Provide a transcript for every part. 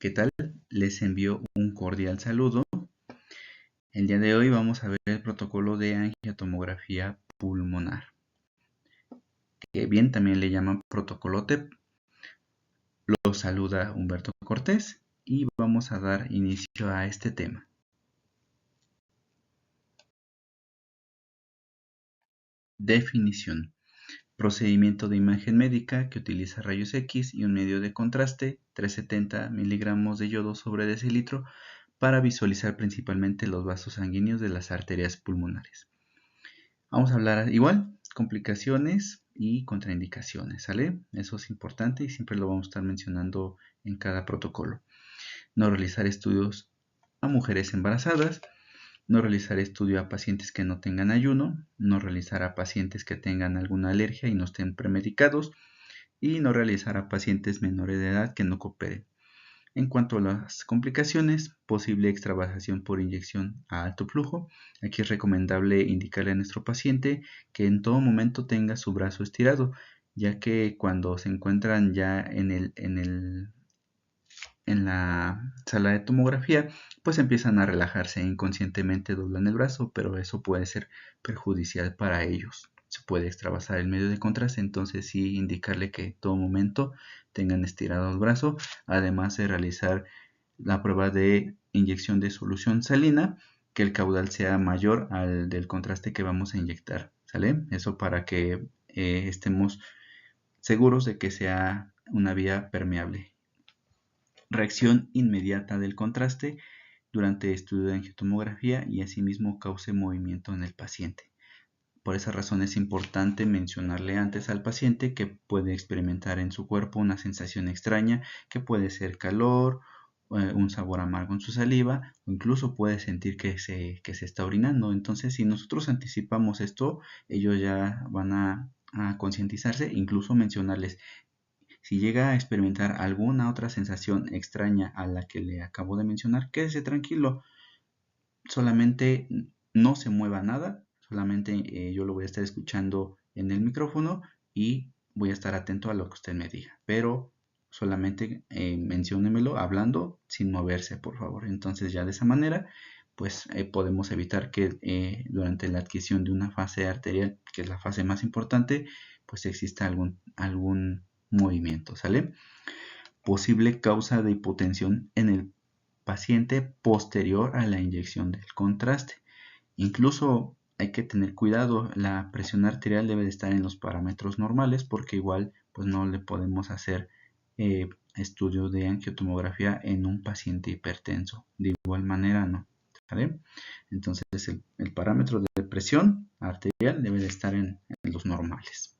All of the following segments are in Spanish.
¿Qué tal? Les envío un cordial saludo. El día de hoy vamos a ver el protocolo de angiotomografía pulmonar, que bien también le llaman protocolo TEP. Lo saluda Humberto Cortés y vamos a dar inicio a este tema. Definición. Procedimiento de imagen médica que utiliza rayos X y un medio de contraste, 370 miligramos de yodo sobre decilitro, para visualizar principalmente los vasos sanguíneos de las arterias pulmonares. Vamos a hablar igual, complicaciones y contraindicaciones, ¿sale? Eso es importante y siempre lo vamos a estar mencionando en cada protocolo. No realizar estudios a mujeres embarazadas, no realizar estudio a pacientes que no tengan ayuno, no realizar a pacientes que tengan alguna alergia y no estén premedicados, y no realizar a pacientes menores de edad que no cooperen. En cuanto a las complicaciones, posible extravasación por inyección a alto flujo. Aquí es recomendable indicarle a nuestro paciente que en todo momento tenga su brazo estirado, ya que cuando se encuentran ya en la sala de tomografía, pues empiezan a relajarse inconscientemente, doblan el brazo, pero eso puede ser perjudicial para ellos. Se puede extravasar el medio de contraste, entonces sí indicarle que en todo momento tengan estirado el brazo, además de realizar la prueba de inyección de solución salina, que el caudal sea mayor al del contraste que vamos a inyectar, ¿sale? Eso para que estemos seguros de que sea una vía permeable. Reacción inmediata del contraste durante el estudio de angiotomografía y asimismo cause movimiento en el paciente. Por esa razón es importante mencionarle antes al paciente que puede experimentar en su cuerpo una sensación extraña, que puede ser calor, un sabor amargo en su saliva, o incluso puede sentir que se está orinando. Entonces, si nosotros anticipamos esto, ellos ya van a concientizarse, incluso mencionarles: si llega a experimentar alguna otra sensación extraña a la que le acabo de mencionar, quédese tranquilo, solamente no se mueva nada, solamente yo lo voy a estar escuchando en el micrófono y voy a estar atento a lo que usted me diga, pero solamente menciónemelo hablando sin moverse, por favor. Entonces ya de esa manera pues podemos evitar que durante la adquisición de una fase arterial, que es la fase más importante, pues exista algún movimiento, ¿sale? Posible causa de hipotensión en el paciente posterior a la inyección del contraste. Incluso hay que tener cuidado, la presión arterial debe de estar en los parámetros normales, porque igual pues no le podemos hacer estudio de angiotomografía en un paciente hipertenso. De igual manera no, ¿vale? Entonces el parámetro de presión arterial debe de estar en los normales.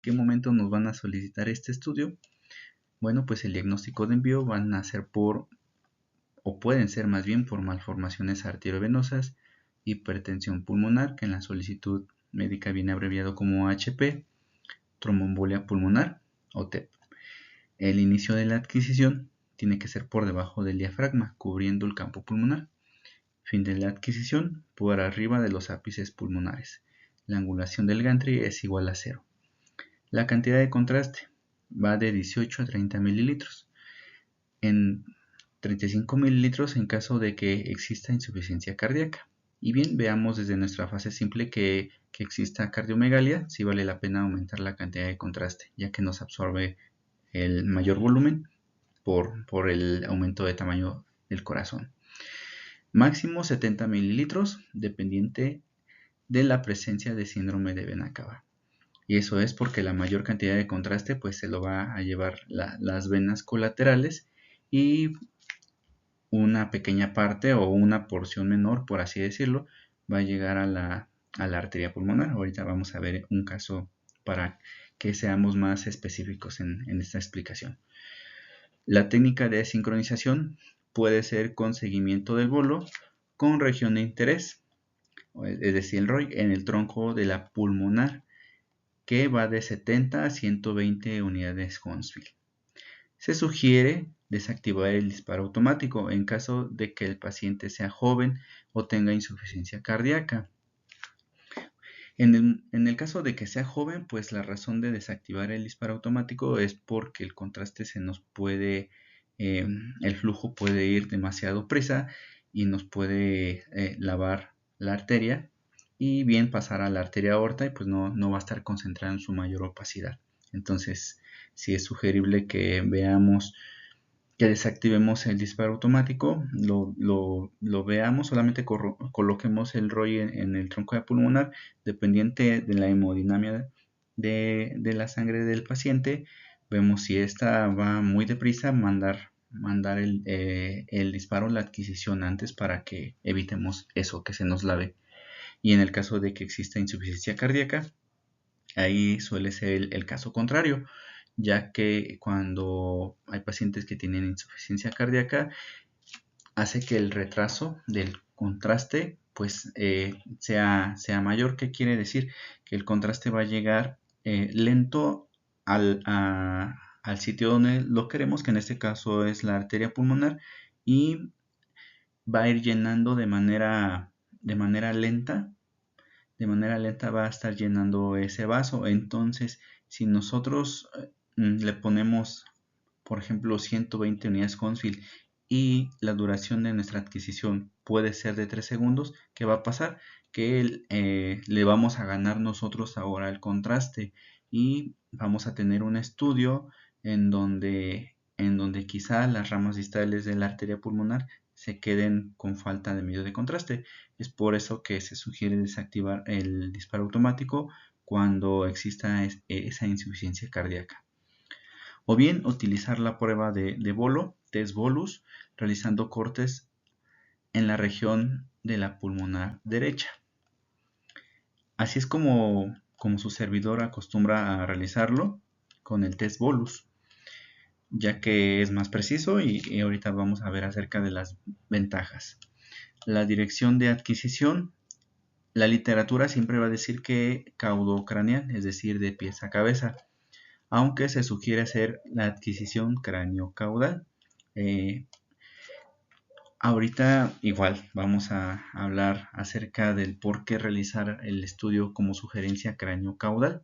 ¿En qué momento nos van a solicitar este estudio? Bueno, pues el diagnóstico de envío van a ser o pueden ser más bien por malformaciones arteriovenosas, hipertensión pulmonar, que en la solicitud médica viene abreviado como HP, tromboembolia pulmonar o TEP. El inicio de la adquisición tiene que ser por debajo del diafragma, cubriendo el campo pulmonar. Fin de la adquisición por arriba de los ápices pulmonares. La angulación del gantry es igual a 0. La cantidad de contraste va de 18 a 30 mililitros. En 35 mililitros en caso de que exista insuficiencia cardíaca. Y bien, veamos desde nuestra fase simple que exista cardiomegalia, si vale la pena aumentar la cantidad de contraste, ya que nos absorbe el mayor volumen por el aumento de tamaño del corazón. Máximo 70 mililitros, dependiente de la presencia de síndrome de vena cava. Y eso es porque la mayor cantidad de contraste pues se lo va a llevar las venas colaterales, y una pequeña parte o una porción menor, por así decirlo, va a llegar a la arteria pulmonar. Ahorita vamos a ver un caso para que seamos más específicos en esta explicación. La técnica de sincronización puede ser con seguimiento del bolo con región de interés, es decir, el ROI, en el tronco de la pulmonar, que va de 70 a 120 unidades Hounsfield. Se sugiere desactivar el disparo automático en caso de que el paciente sea joven o tenga insuficiencia cardíaca. En el caso de que sea joven, pues la razón de desactivar el disparo automático es porque el contraste eh, el flujo puede ir demasiado prisa y nos puede lavar la arteria y bien pasar a la arteria aorta y pues no va a estar concentrada en su mayor opacidad. Entonces, sí es sugerible que veamos que desactivemos el disparo automático, lo veamos, solamente coloquemos el ROI en el tronco pulmonar, dependiente de la hemodinamia de la sangre del paciente. Vemos si esta va muy deprisa, mandar el disparo, la adquisición antes para que evitemos eso, que se nos lave. Y en el caso de que exista insuficiencia cardíaca, ahí suele ser el caso contrario, ya que cuando hay pacientes que tienen insuficiencia cardíaca, hace que el retraso del contraste pues sea mayor. ¿Qué quiere decir? Que el contraste va a llegar lento al sitio donde lo queremos, que en este caso es la arteria pulmonar, y va a ir llenando de manera lenta. De manera lenta va a estar llenando ese vaso. Entonces, si nosotros le ponemos, por ejemplo, 120 unidades Hounsfield y la duración de nuestra adquisición puede ser de 3 segundos, ¿qué va a pasar? Que le vamos a ganar nosotros ahora el contraste y vamos a tener un estudio en donde quizá las ramas distales de la arteria pulmonar se queden con falta de medio de contraste. Es por eso que se sugiere desactivar el disparo automático cuando exista esa insuficiencia cardíaca. O bien utilizar la prueba de bolo, test bolus, realizando cortes en la región de la pulmonar derecha. Así es como su servidor acostumbra a realizarlo con el test bolus, ya que es más preciso y ahorita vamos a ver acerca de las ventajas. La dirección de adquisición. La literatura siempre va a decir que caudocraneal, es decir, de pies a cabeza, aunque se sugiere hacer la adquisición cráneo-caudal. Ahorita igual vamos a hablar acerca del por qué realizar el estudio como sugerencia cráneo-caudal.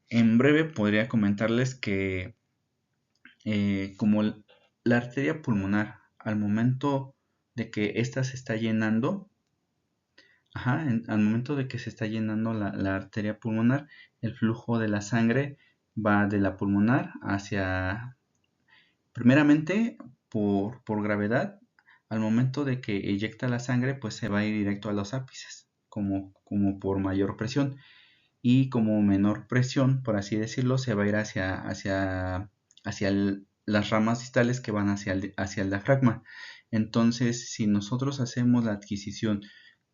En breve podría comentarles que como la arteria pulmonar al momento de que ésta se está llenando, al momento de que se está llenando la arteria pulmonar, el flujo de la sangre va de la pulmonar primeramente por gravedad. Al momento de que eyecta la sangre, pues se va a ir directo a los ápices, como por mayor presión. Y como menor presión, por así decirlo, se va a ir hacia las ramas distales que van hacia el diafragma. Entonces, si nosotros hacemos la adquisición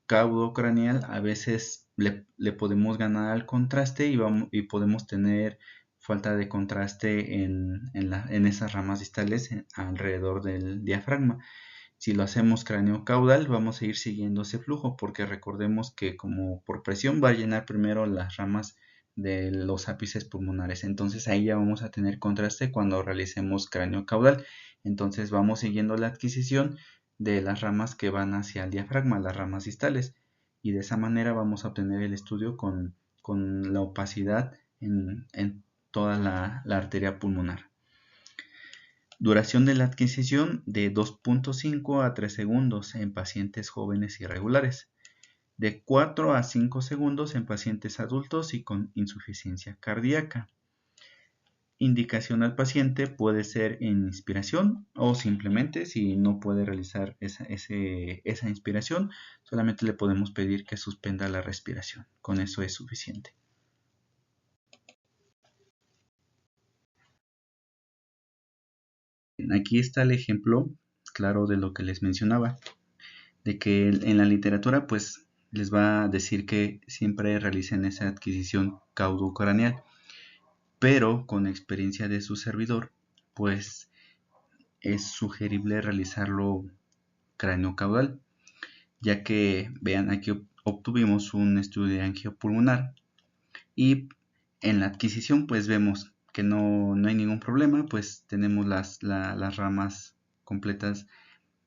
caudocraneal, a veces le podemos ganar al contraste y podemos tener falta de contraste en esas ramas distales alrededor del diafragma. Si lo hacemos cráneo-caudal, vamos a ir siguiendo ese flujo, porque recordemos que como por presión va a llenar primero las ramas de los ápices pulmonares. Entonces ahí ya vamos a tener contraste cuando realicemos cráneo-caudal. Entonces vamos siguiendo la adquisición de las ramas que van hacia el diafragma, las ramas distales. Y de esa manera vamos a obtener el estudio con la opacidad en toda la arteria pulmonar. Duración de la adquisición de 2.5 a 3 segundos en pacientes jóvenes irregulares, de 4 a 5 segundos en pacientes adultos y con insuficiencia cardíaca. Indicación al paciente puede ser en inspiración o simplemente si no puede realizar esa inspiración, solamente le podemos pedir que suspenda la respiración. Con eso es suficiente. Aquí está el ejemplo claro de lo que les mencionaba, de que en la literatura pues les va a decir que siempre realicen esa adquisición caudocraneal, pero con experiencia de su servidor pues es sugerible realizarlo cráneo-caudal, ya que vean aquí obtuvimos un estudio de angiopulmonar y en la adquisición pues vemos que no hay ningún problema, pues tenemos las ramas completas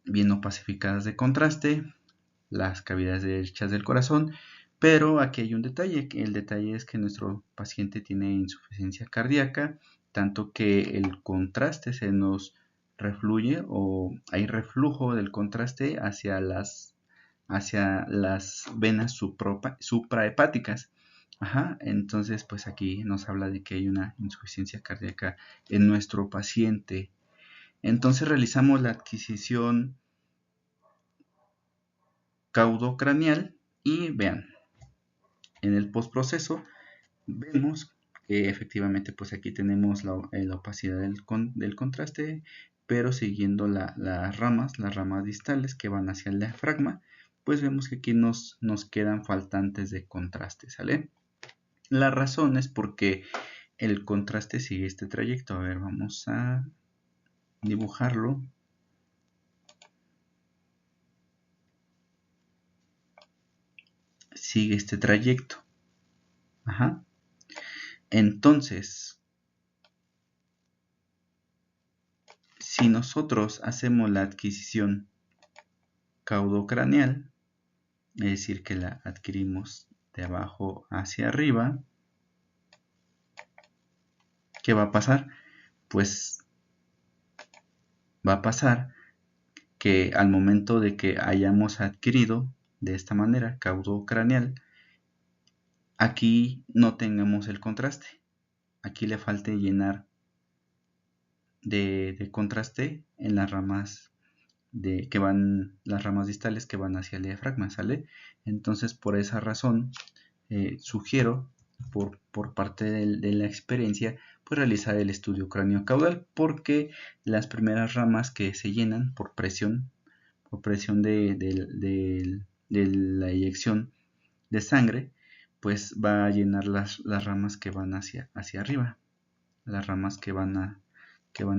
bien opacificadas de contraste, las cavidades derechas del corazón, Pero aquí hay un detalle, el detalle es que nuestro paciente tiene insuficiencia cardíaca, tanto que el contraste se nos refluye o hay reflujo del contraste hacia las venas suprahepáticas. Entonces, pues aquí nos habla de que hay una insuficiencia cardíaca en nuestro paciente. Entonces realizamos la adquisición caudocraneal y vean, en el postproceso vemos que efectivamente pues aquí tenemos la opacidad del contraste, pero siguiendo las ramas distales que van hacia el diafragma, pues vemos que aquí nos quedan faltantes de contraste, ¿sale? La razón es porque el contraste sigue este trayecto. A ver, vamos a dibujarlo. Sigue este trayecto. Entonces, si nosotros hacemos la adquisición caudocraneal, es decir, que la adquirimos de abajo hacia arriba, ¿qué va a pasar? Pues va a pasar que al momento de que hayamos adquirido de esta manera caudocraneal, aquí no tengamos el contraste. Aquí le falte llenar de contraste en las ramas las ramas distales que van hacia el diafragma, ¿sale? Entonces, por esa razón, sugiero por parte de la experiencia pues realizar el estudio craneocaudal, porque las primeras ramas que se llenan por presión de la eyección de sangre, pues va a llenar las ramas que van hacia arriba, las ramas que van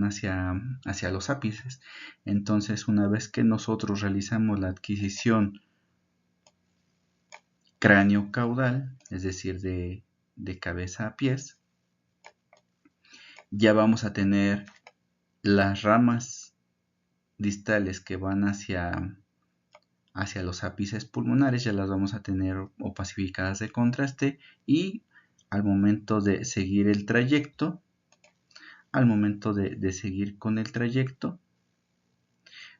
hacia los ápices. Entonces, una vez que nosotros realizamos la adquisición cráneo-caudal, es decir, de cabeza a pies, ya vamos a tener las ramas distales que van hacia los ápices pulmonares, ya las vamos a tener opacificadas de contraste, y al momento de seguir el trayecto, seguir con el trayecto,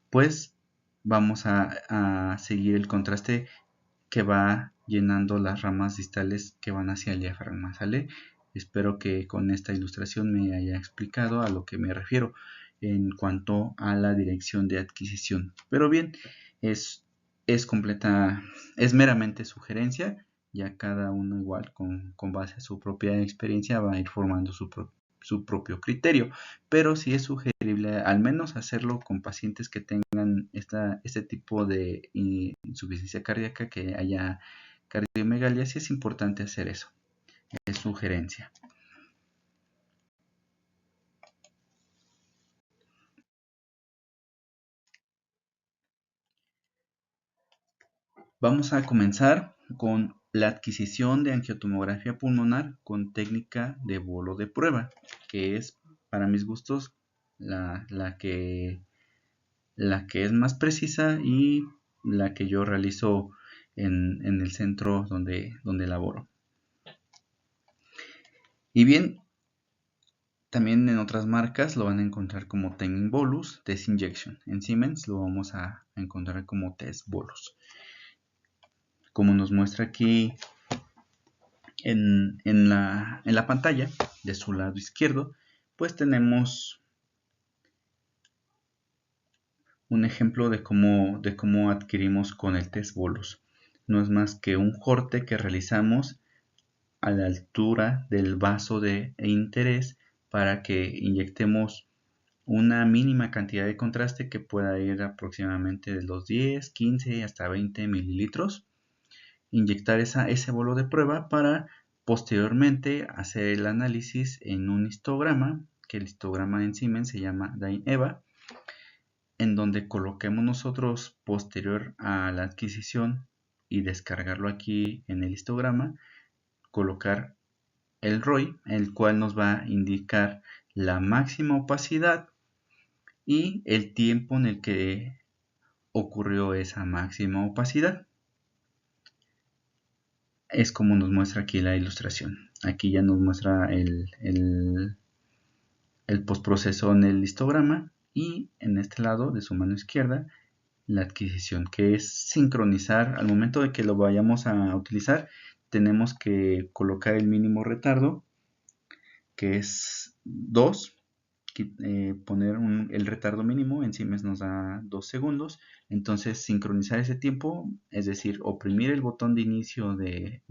pues vamos a seguir el contraste que va llenando las ramas distales que van hacia el diafragma, ¿sale? Espero que con esta ilustración me haya explicado a lo que me refiero en cuanto a la dirección de adquisición. Pero bien, es meramente sugerencia, ya cada uno igual con base a su propia experiencia va a ir formando su propio criterio, pero sí es sugerible al menos hacerlo con pacientes que tengan este tipo de insuficiencia cardíaca, que haya cardiomegalia. Sí es importante hacer eso, es sugerencia. Vamos a comenzar con la adquisición de angiotomografía pulmonar con técnica de bolo de prueba, que es, para mis gustos, la que es más precisa y la que yo realizo en el centro donde laboro. Y bien, también en otras marcas lo van a encontrar como Temin Bolus Test Injection. En Siemens lo vamos a encontrar como Test Bolus. Como nos muestra aquí en la pantalla de su lado izquierdo, pues tenemos un ejemplo de cómo adquirimos con el Test Bolus. No es más que un corte que realizamos a la altura del vaso de interés para que inyectemos una mínima cantidad de contraste que pueda ir aproximadamente de los 10, 15 hasta 20 mililitros. Inyectar ese bolo de prueba para posteriormente hacer el análisis en un histograma, que el histograma en Siemens se llama DynEVA, en donde coloquemos nosotros, posterior a la adquisición y descargarlo aquí en el histograma, colocar el ROI, el cual nos va a indicar la máxima opacidad y el tiempo en el que ocurrió esa máxima opacidad. es como nos muestra aquí la ilustración. Aquí ya nos muestra el postproceso en el histograma y en este lado de su mano izquierda la adquisición, que es sincronizar. Al momento de que lo vayamos a utilizar, tenemos que colocar el mínimo retardo, que es 2, poner el retardo mínimo. En Siemens nos da 2 segundos. Entonces sincronizar ese tiempo, es decir, oprimir el botón de inicio del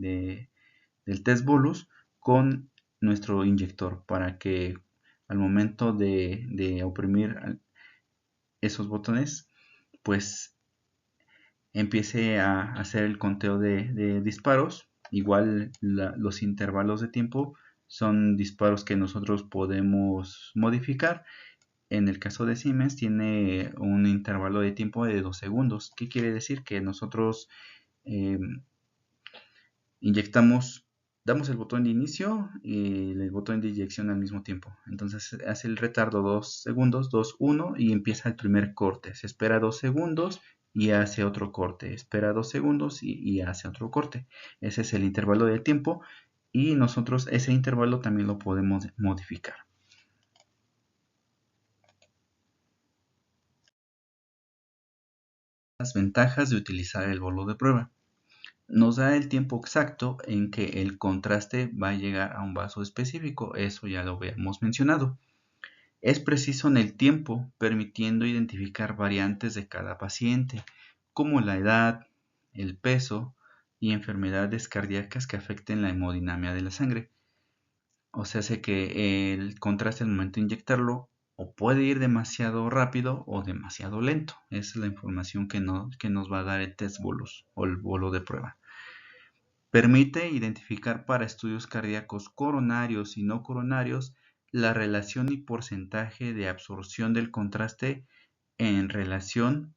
test bolus con nuestro inyector, para que al momento de oprimir esos botones, pues empiece a hacer el conteo de disparos. Igual los intervalos de tiempo son disparos que nosotros podemos modificar. En el caso de Siemens tiene un intervalo de tiempo de 2 segundos. ¿Qué quiere decir? Que nosotros eh, inyectamos, damos el botón de inicio y el botón de inyección al mismo tiempo. Entonces hace el retardo 2 segundos, 2, 1 y empieza el primer corte. Se espera 2 segundos y hace otro corte. Espera 2 segundos y hace otro corte. Ese es el intervalo de tiempo y nosotros ese intervalo también lo podemos modificar. Las ventajas de utilizar el bolo de prueba. Nos da el tiempo exacto en que el contraste va a llegar a un vaso específico. Eso ya lo habíamos mencionado. Es preciso en el tiempo, permitiendo identificar variantes de cada paciente, como la edad, el peso y enfermedades cardíacas que afecten la hemodinamia de la sangre. O sea, hace que el contraste al momento de inyectarlo o puede ir demasiado rápido o demasiado lento. Esa es la información que nos va a dar el test bolus o el bolo de prueba. Permite identificar para estudios cardíacos coronarios y no coronarios la relación y porcentaje de absorción del contraste en relación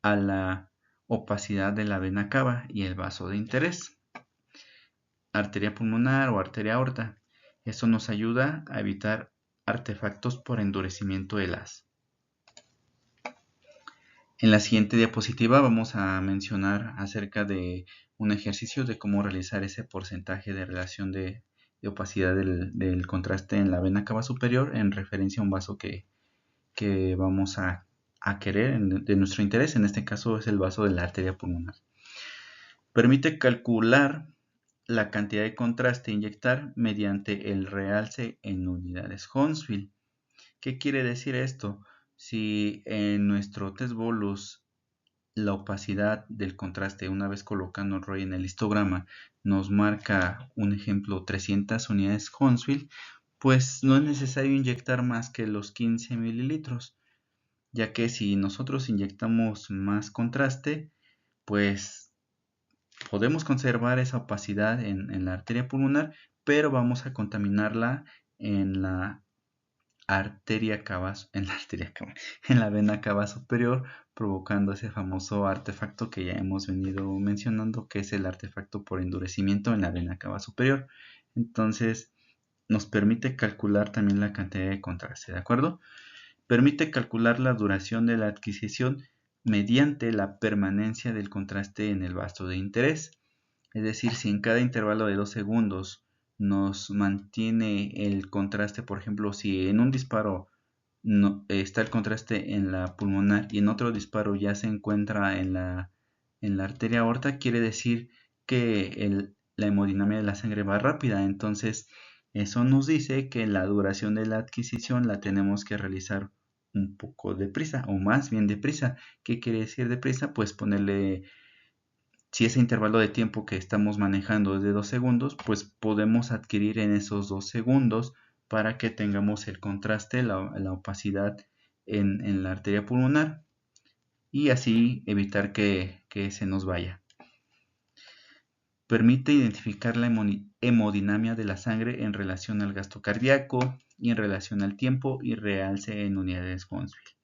a la opacidad de la vena cava y el vaso de interés, arteria pulmonar o arteria aorta. Esto nos ayuda a evitar artefactos por endurecimiento de las. En la siguiente diapositiva vamos a mencionar acerca de un ejercicio de cómo realizar ese porcentaje de relación de opacidad del contraste en la vena cava superior en referencia a un vaso que vamos a querer de nuestro interés. En este caso es el vaso de la arteria pulmonar. Permite calcular la cantidad de contraste a inyectar mediante el realce en unidades Hounsfield. ¿Qué quiere decir esto? Si en nuestro test bolus la opacidad del contraste, una vez colocando el ROI en el histograma, nos marca un ejemplo 300 unidades Hounsfield, pues no es necesario inyectar más que los 15 mililitros, ya que si nosotros inyectamos más contraste, pues podemos conservar esa opacidad en la arteria pulmonar, pero vamos a contaminarla en la en la vena cava superior, provocando ese famoso artefacto que ya hemos venido mencionando, que es el artefacto por endurecimiento en la vena cava superior. Entonces nos permite calcular también la cantidad de contraste, ¿de acuerdo? Permite calcular la duración de la adquisición mediante la permanencia del contraste en el vaso de interés. Es decir, si en cada intervalo de 2 segundos nos mantiene el contraste, por ejemplo, si en un disparo está el contraste en la pulmonar y en otro disparo ya se encuentra en la arteria aorta, quiere decir que la hemodinamia de la sangre va rápida. Entonces, eso nos dice que la duración de la adquisición la tenemos que realizar un poco deprisa, o más bien deprisa. ¿Qué quiere decir deprisa? Pues ponerle, si ese intervalo de tiempo que estamos manejando es de 2 segundos, pues podemos adquirir en esos 2 segundos para que tengamos el contraste, la opacidad en la arteria pulmonar y así evitar que se nos vaya. Permite identificar la hemodinamia de la sangre en relación al gasto cardíaco y en relación al tiempo y realce en unidades Hounsfield.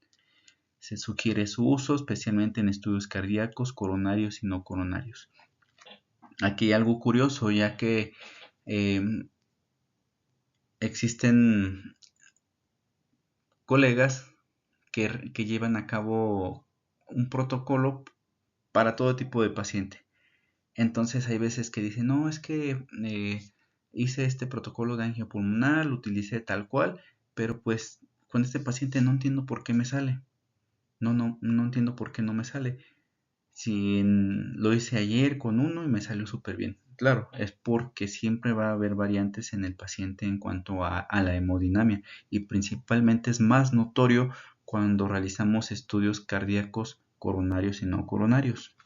Se sugiere su uso especialmente en estudios cardíacos, coronarios y no coronarios. Aquí hay algo curioso, ya que existen colegas que llevan a cabo un protocolo para todo tipo de paciente. Entonces hay veces que dicen, no, es que hice este protocolo de angiopulmonar, lo utilicé tal cual, pero pues con este paciente no entiendo por qué me sale. No entiendo por qué no me sale. Si lo hice ayer con uno y me salió súper bien. Claro, es porque siempre va a haber variantes en el paciente en cuanto a la hemodinamia, y principalmente es más notorio cuando realizamos estudios cardíacos coronarios y no coronarios.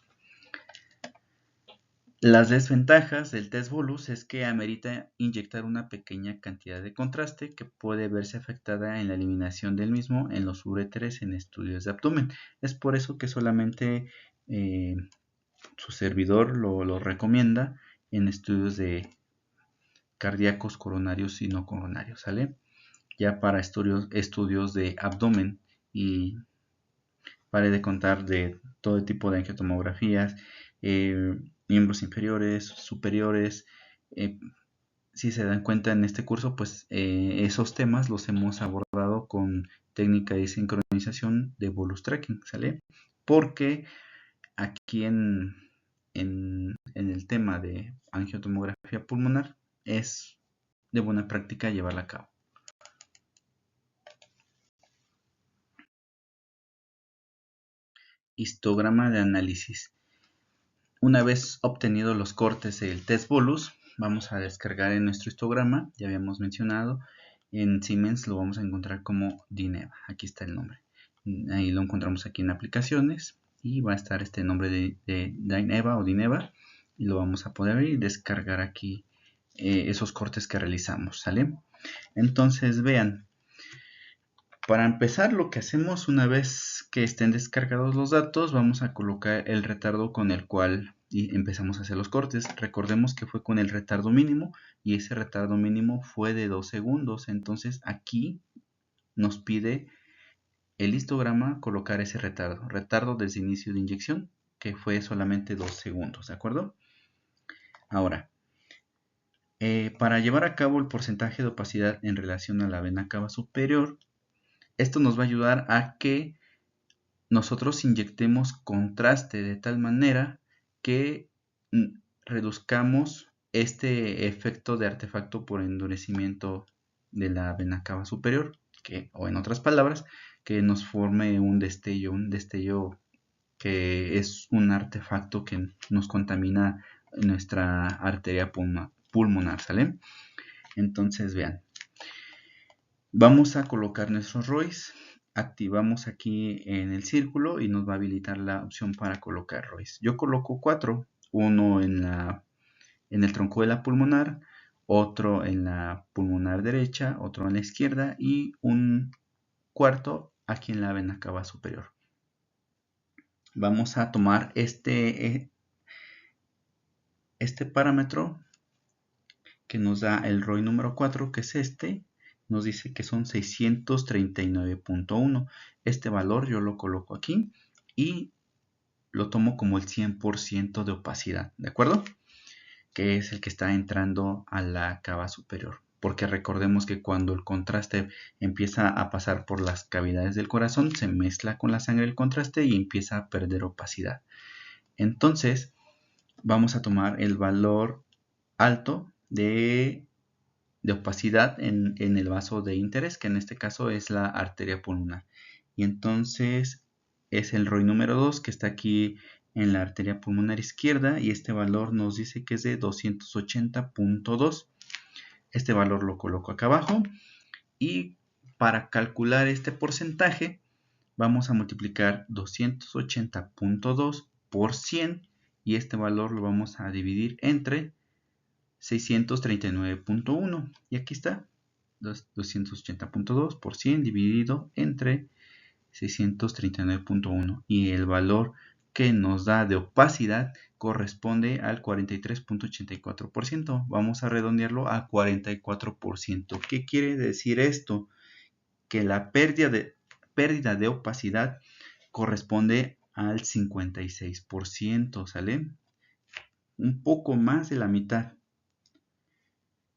Las desventajas del test bolus es que amerita inyectar una pequeña cantidad de contraste que puede verse afectada en la eliminación del mismo en los uréteres en estudios de abdomen. Es por eso que solamente su servidor lo recomienda en estudios de cardíacos coronarios y no coronarios, ¿sale? Ya para estudios de abdomen, y pare de contar de todo tipo de angiotomografías, miembros inferiores, superiores. Si se dan cuenta en este curso, pues esos temas los hemos abordado con técnica de sincronización de bolus tracking, ¿sale? Porque aquí en el tema de angiotomografía pulmonar es de buena práctica llevarla a cabo. Histograma de análisis. Una vez obtenidos los cortes del test bolus, vamos a descargar en nuestro histograma. Ya habíamos mencionado, en Siemens lo vamos a encontrar como Dineva. Aquí está el nombre. Ahí lo encontramos aquí en aplicaciones y va a estar este nombre de Dineva o Dineva, y lo vamos a poder ver y descargar aquí esos cortes que realizamos, ¿sale? Entonces vean, para empezar, lo que hacemos una vez que estén descargados los datos, vamos a colocar el retardo con el cual empezamos a hacer los cortes. Recordemos que fue con el retardo mínimo, y ese retardo mínimo fue de 2 segundos. Entonces aquí nos pide el histograma colocar ese retardo desde inicio de inyección, que fue solamente 2 segundos, ¿de acuerdo? Ahora, para llevar a cabo el porcentaje de opacidad en relación a la vena cava superior, esto nos va a ayudar a que nosotros inyectemos contraste de tal manera que reduzcamos este efecto de artefacto por endurecimiento de la vena cava superior, o en otras palabras, que nos forme un destello que es un artefacto que nos contamina nuestra arteria pulmonar, ¿sale? Entonces vean, vamos a colocar nuestros ROIs, activamos aquí en el círculo y nos va a habilitar la opción para colocar ROIs. Yo coloco 4, uno en el tronco de la pulmonar, otro en la pulmonar derecha, otro en la izquierda y un cuarto aquí en la vena cava superior. Vamos a tomar este parámetro que nos da el ROI número 4, que es este. Nos dice que son 639.1. Este valor yo lo coloco aquí y lo tomo como el 100% de opacidad, ¿de acuerdo? Que es el que está entrando a la cava superior. Porque recordemos que cuando el contraste empieza a pasar por las cavidades del corazón, se mezcla con la sangre el contraste y empieza a perder opacidad. Entonces, vamos a tomar el valor alto de opacidad en el vaso de interés, que en este caso es la arteria pulmonar. Y entonces es el ROI número 2, que está aquí en la arteria pulmonar izquierda, y este valor nos dice que es de 280.2. Este valor lo coloco acá abajo, y para calcular este porcentaje vamos a multiplicar 280.2 por 100, y este valor lo vamos a dividir entre 639.1, y aquí está, 280.2 por 100 dividido entre 639.1, y el valor que nos da de opacidad corresponde al 43.84%. Vamos a redondearlo a 44%. ¿Qué quiere decir esto? Que la pérdida de opacidad corresponde al 56%, ¿sale? Un poco más de la mitad.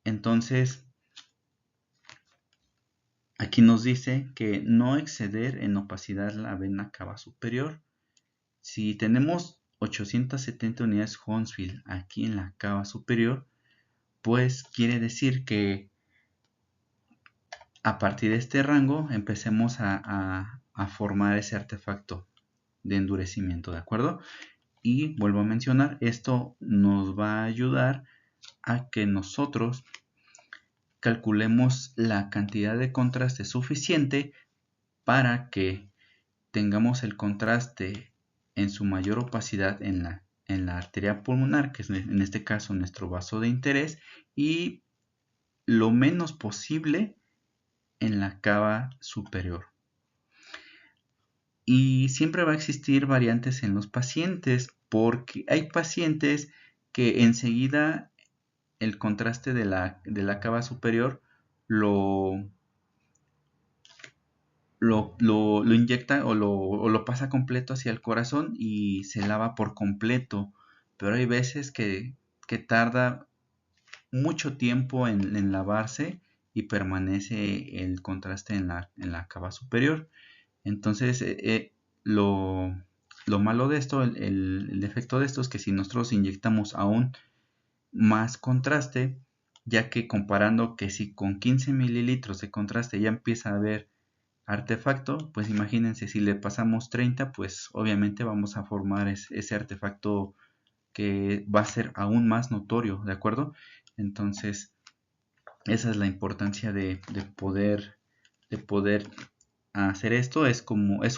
Entonces, aquí nos dice que no exceder en opacidad la vena cava superior. Si tenemos 870 unidades Hounsfield aquí en la cava superior, pues quiere decir que a partir de este rango empecemos a formar ese artefacto de endurecimiento, ¿de acuerdo? Y vuelvo a mencionar, esto nos va a ayudar a que nosotros calculemos la cantidad de contraste suficiente para que tengamos el contraste en su mayor opacidad en la arteria pulmonar, que es en este caso nuestro vaso de interés, y lo menos posible en la cava superior. Y siempre va a existir variantes en los pacientes, porque hay pacientes que enseguida el contraste de la cava superior lo inyecta o lo pasa completo hacia el corazón y se lava por completo. Pero hay veces que tarda mucho tiempo en lavarse y permanece el contraste en la cava superior. Entonces, lo malo de esto, el defecto de esto es que si nosotros inyectamos aún más contraste, ya que comparando que si con 15 mililitros de contraste ya empieza a haber artefacto, pues imagínense si le pasamos 30, pues obviamente vamos a formar ese artefacto que va a ser aún más notorio, ¿de acuerdo? Entonces, esa es la importancia de poder hacer esto. Es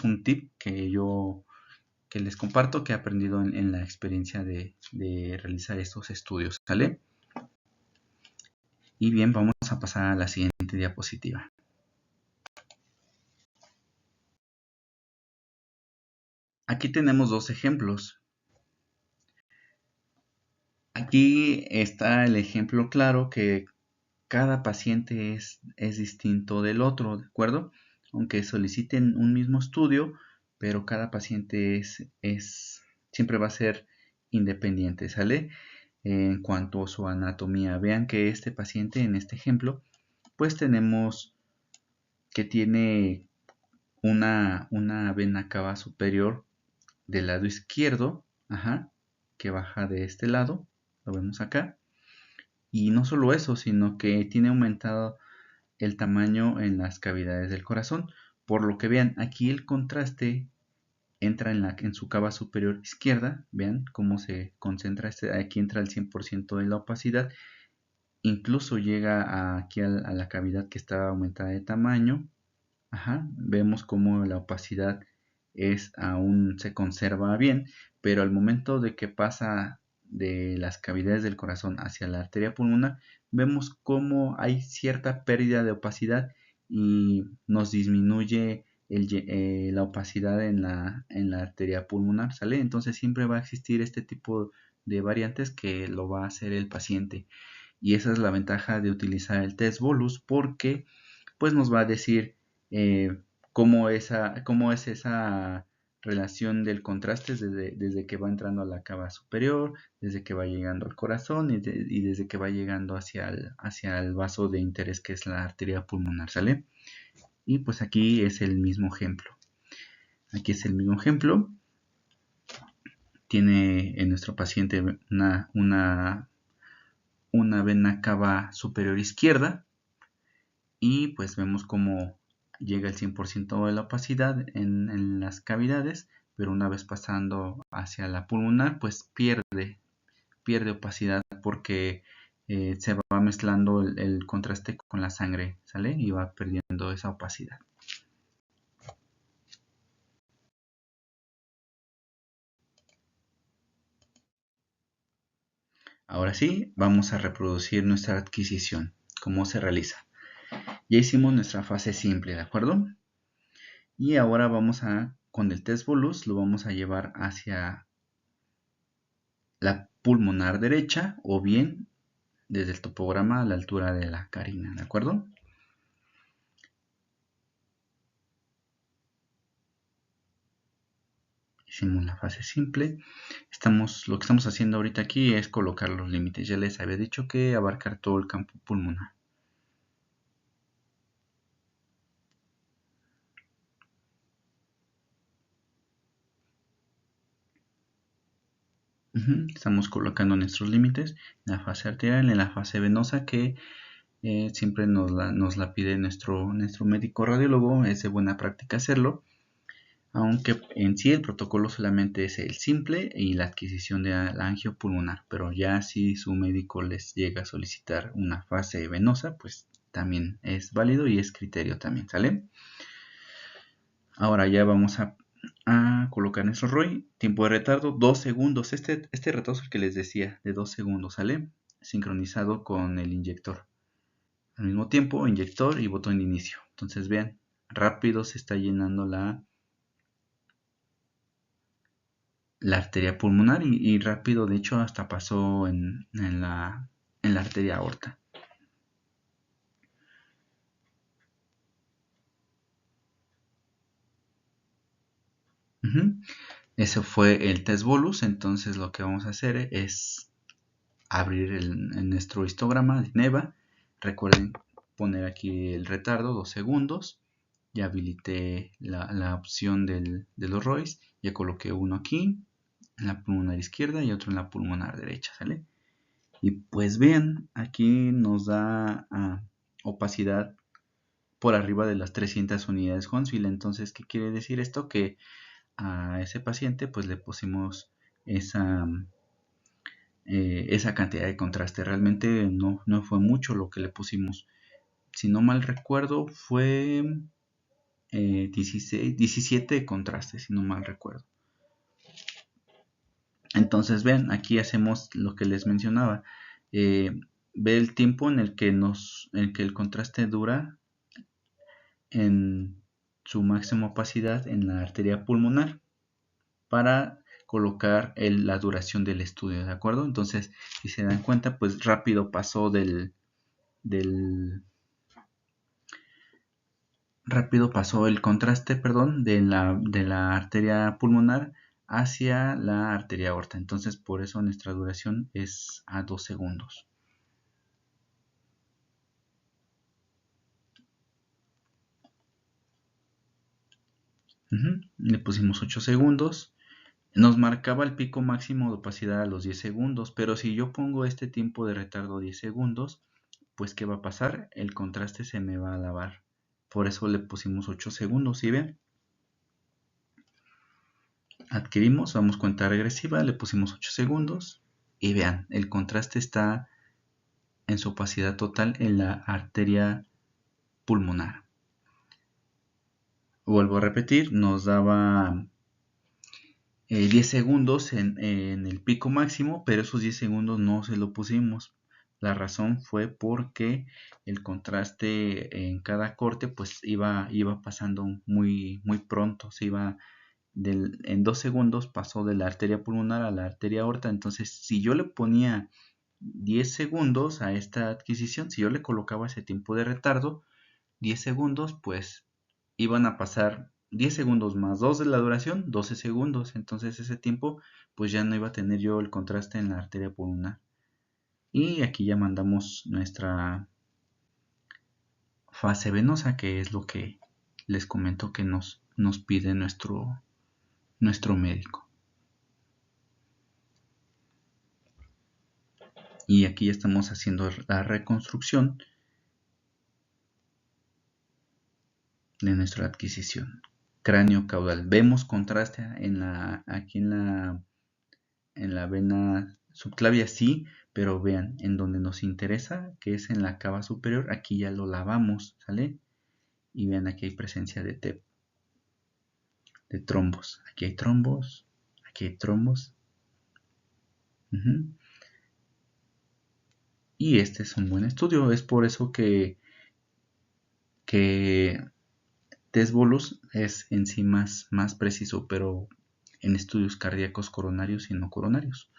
un tip que les comparto, que he aprendido en la experiencia de realizar estos estudios, ¿sale? Y bien, vamos a pasar a la siguiente diapositiva. Aquí tenemos dos ejemplos. Aquí está el ejemplo claro que cada paciente es distinto del otro, ¿de acuerdo? Aunque soliciten un mismo estudio, pero cada paciente siempre va a ser independiente, ¿sale? En cuanto a su anatomía, vean que este paciente en este ejemplo, pues tenemos que tiene una vena cava superior del lado izquierdo, que baja de este lado, lo vemos acá. Y no solo eso, sino que tiene aumentado el tamaño en las cavidades del corazón. Por lo que vean, aquí el contraste entra en su cava superior izquierda. Vean cómo se concentra. Aquí entra el 100% de la opacidad. Incluso llega aquí a la cavidad que está aumentada de tamaño. Vemos cómo la opacidad aún se conserva bien, pero al momento de que pasa de las cavidades del corazón hacia la arteria pulmonar, vemos cómo hay cierta pérdida de opacidad y nos disminuye la opacidad en la arteria pulmonar, ¿sale? Entonces siempre va a existir este tipo de variantes que lo va a hacer el paciente, y esa es la ventaja de utilizar el test bolus, porque pues nos va a decir cómo es esa relación del contraste desde que va entrando a la cava superior, desde que va llegando al corazón y desde que va llegando hacia el vaso de interés, que es la arteria pulmonar, ¿sale? Y pues aquí es el mismo ejemplo. Tiene en nuestro paciente una vena cava superior izquierda, y pues vemos cómo llega el 100% de la opacidad en las cavidades, pero una vez pasando hacia la pulmonar, pues pierde opacidad, porque se va mezclando el contraste con la sangre, ¿sale? Y va perdiendo esa opacidad. Ahora sí, vamos a reproducir nuestra adquisición. ¿Cómo se realiza? Ya hicimos nuestra fase simple, ¿de acuerdo? Y ahora con el test bolus, lo vamos a llevar hacia la pulmonar derecha, o bien desde el topograma a la altura de la carina, ¿de acuerdo? Hicimos la fase simple. Lo que estamos haciendo ahorita aquí es colocar los límites. Ya les había dicho que abarcar todo el campo pulmonar. Estamos colocando nuestros límites en la fase arterial, en la fase venosa, que siempre nos la pide nuestro médico radiólogo. Es de buena práctica hacerlo, aunque en sí el protocolo solamente es el simple y la adquisición de la angiopulmonar, pero ya si su médico les llega a solicitar una fase venosa, pues también es válido y es criterio también, ¿sale? Ahora ya vamos a colocar nuestro ROI. Tiempo de retardo 2 segundos. Este retardo es el que les decía, de 2 segundos, ¿sale? Sincronizado con el inyector. Al mismo tiempo, inyector y botón de inicio. Entonces vean, rápido se está llenando la arteria pulmonar y rápido, de hecho, hasta pasó en la arteria aorta. Ese fue el test bolus. Entonces lo que vamos a hacer es abrir nuestro histograma de NEVA. Recuerden poner aquí el retardo 2 segundos. Ya habilité la opción de los ROIs. Ya coloqué uno aquí en la pulmonar izquierda y otro en la pulmonar derecha, ¿sale? Y pues vean, aquí nos da opacidad por arriba de las 300 unidades Hounsfield. Entonces, ¿qué quiere decir esto? Que a ese paciente pues le pusimos esa cantidad de contraste. Realmente no fue mucho lo que le pusimos. Si no mal recuerdo, fue 17 contrastes, si no mal recuerdo. Entonces ven, aquí hacemos lo que les mencionaba. Ve el tiempo en el que el contraste dura en su máxima opacidad en la arteria pulmonar para colocar la duración del estudio, ¿de acuerdo? Entonces, si se dan cuenta, pues rápido pasó el contraste, perdón, de la arteria pulmonar hacia la arteria aorta. Entonces, por eso nuestra duración es a 2 segundos. Le pusimos 8 segundos. Nos marcaba el pico máximo de opacidad a los 10 segundos, pero si yo pongo este tiempo de retardo 10 segundos, pues ¿qué va a pasar? El contraste se me va a lavar. Por eso le pusimos 8 segundos, ¿sí ven? Adquirimos, vamos cuenta regresiva, le pusimos 8 segundos y vean, el contraste está en su opacidad total en la arteria pulmonar. Vuelvo a repetir, nos daba 10 segundos en el pico máximo, pero esos 10 segundos no se lo pusimos. La razón fue porque el contraste en cada corte pues iba pasando muy pronto, se iba en 2 segundos pasó de la arteria pulmonar a la arteria aorta. Entonces, si yo le ponía 10 segundos a esta adquisición, si yo le colocaba ese tiempo de retardo, 10 segundos, pues iban a pasar 10 segundos más 2 de la duración, 12 segundos. Entonces ese tiempo pues ya no iba a tener yo el contraste en la arteria pulmonar. Y aquí ya mandamos nuestra fase venosa, que es lo que les comento que nos pide nuestro médico. Y aquí ya estamos haciendo la reconstrucción de nuestra adquisición. Cráneo caudal. Vemos contraste aquí en la vena subclavia, sí, pero vean, en donde nos interesa, que es en la cava superior, aquí ya lo lavamos, ¿sale? Y vean, aquí hay presencia de trombos. Aquí hay trombos, aquí hay trombos. Y este es un buen estudio, es por eso que test bolus es en sí más preciso, pero en estudios cardíacos coronarios y no coronarios.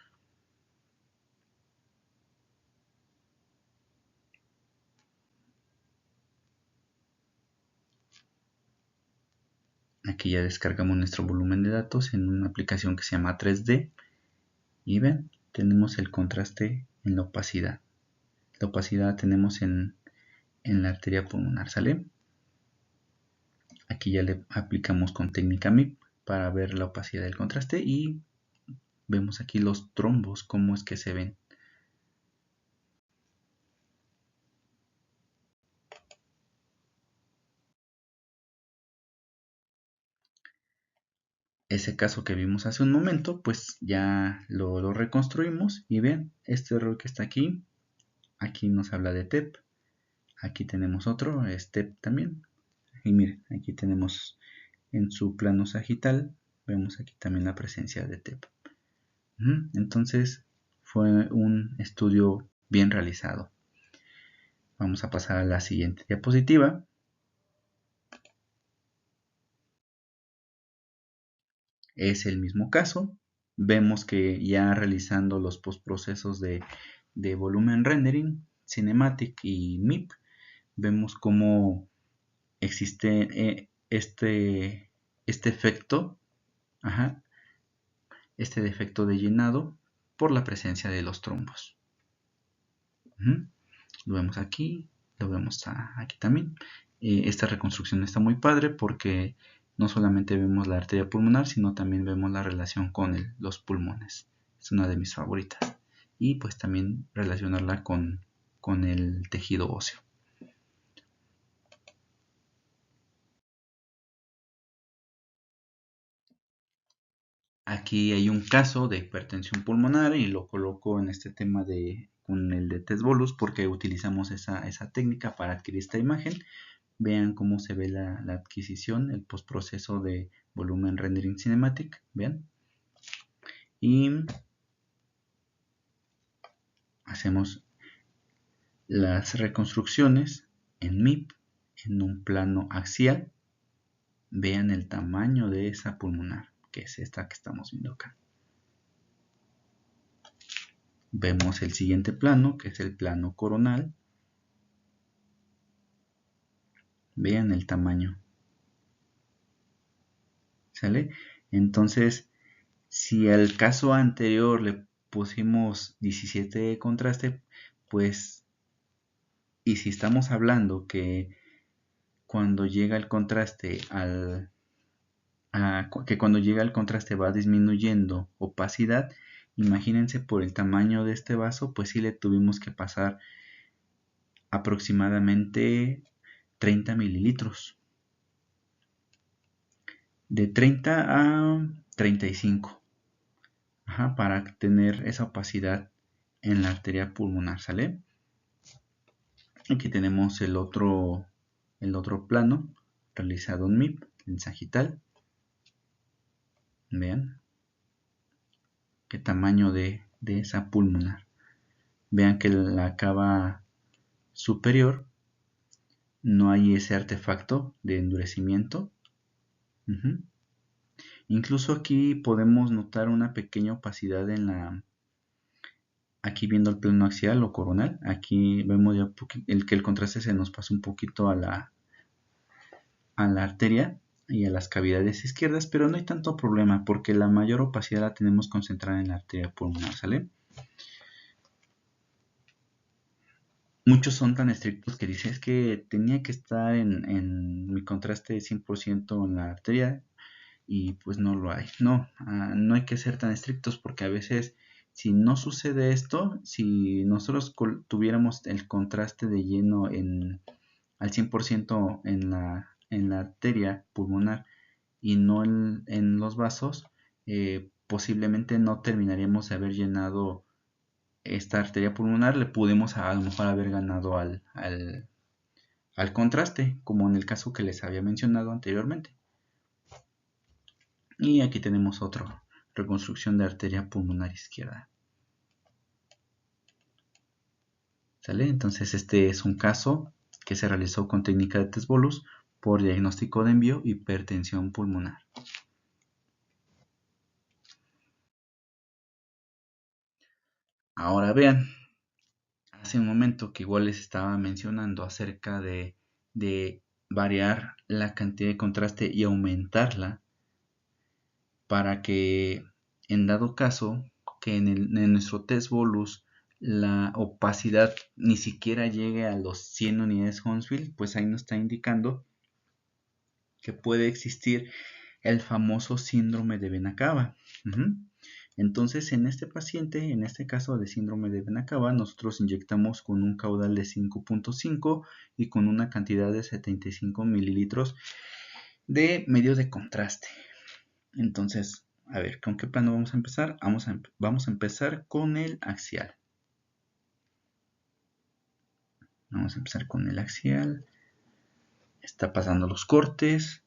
Aquí ya descargamos nuestro volumen de datos en una aplicación que se llama 3D. Y ven, tenemos el contraste en la opacidad. La opacidad la tenemos en la arteria pulmonar, ¿sale? Aquí ya le aplicamos con técnica MIP para ver la opacidad del contraste y Vemos aquí los trombos, cómo es que se ven. Ese caso que vimos hace un momento, pues ya lo reconstruimos y vean, este error que está aquí nos habla de TEP. Aquí tenemos otro, STEP también. Y miren, aquí tenemos en su plano sagital, vemos aquí también la presencia de TEP. Entonces fue un estudio bien realizado. Vamos a pasar a la siguiente diapositiva. Es el mismo caso. Vemos que ya realizando los postprocesos de volumen rendering, cinematic y MIP, vemos cómo existe este efecto, este defecto de llenado por la presencia de los trombos. Lo vemos aquí, lo vemos aquí también. Esta reconstrucción está muy padre porque no solamente vemos la arteria pulmonar, sino también vemos la relación con los pulmones. Es una de mis favoritas. Y pues también relacionarla con el tejido óseo. Aquí hay un caso de hipertensión pulmonar y lo coloco en este tema con el de test bolus porque utilizamos esa técnica para adquirir esta imagen. Vean cómo se ve la adquisición, el postproceso de volumen rendering cinematic, vean. Y hacemos las reconstrucciones en MIP en un plano axial. Vean el tamaño de esa pulmonar, que es esta que estamos viendo acá. Vemos el siguiente plano, que es el plano coronal. Vean el tamaño. ¿Sale? Entonces, si al caso anterior le pusimos 17 de contraste, pues, y si estamos hablando que cuando llega el contraste que cuando llega el contraste va disminuyendo opacidad, imagínense por el tamaño de este vaso, pues sí le tuvimos que pasar aproximadamente 30 mililitros. De 30 a 35. Para tener esa opacidad en la arteria pulmonar, ¿sale? Aquí tenemos el otro plano realizado en MIP, en sagital. Vean qué tamaño de esa pulmonar. Vean que la cava superior no hay ese artefacto de endurecimiento. Incluso aquí podemos notar una pequeña opacidad aquí viendo el plano axial o coronal. Aquí vemos ya que el contraste se nos pasa un poquito a la arteria y a las cavidades izquierdas, pero no hay tanto problema porque la mayor opacidad la tenemos concentrada en la arteria pulmonar, ¿sale? Muchos son tan estrictos que dicen es que tenía que estar en mi contraste 100% en la arteria y pues no lo hay. No, no hay que ser tan estrictos porque a veces si no sucede esto, si nosotros tuviéramos el contraste de lleno al 100% en la arteria pulmonar y no en los vasos, posiblemente no terminaríamos de haber llenado esta arteria pulmonar, le pudimos a lo mejor haber ganado al contraste, como en el caso que les había mencionado anteriormente. Y aquí tenemos otra reconstrucción de arteria pulmonar izquierda. ¿Sale? Entonces este es un caso que se realizó con técnica de test bolus por diagnóstico de envío hipertensión pulmonar. Ahora vean, hace un momento que igual les estaba mencionando acerca de variar la cantidad de contraste y aumentarla para que en dado caso que en nuestro test bolus la opacidad ni siquiera llegue a los 100 unidades Hounsfield, pues ahí nos está indicando que puede existir el famoso síndrome de vena cava. Entonces, en este paciente, en este caso de síndrome de Benacaba, nosotros inyectamos con un caudal de 5.5 y con una cantidad de 75 mililitros de medio de contraste. Entonces, a ver, ¿con qué plano vamos a empezar? Vamos a empezar con el axial. Vamos a empezar con el axial. Está pasando los cortes.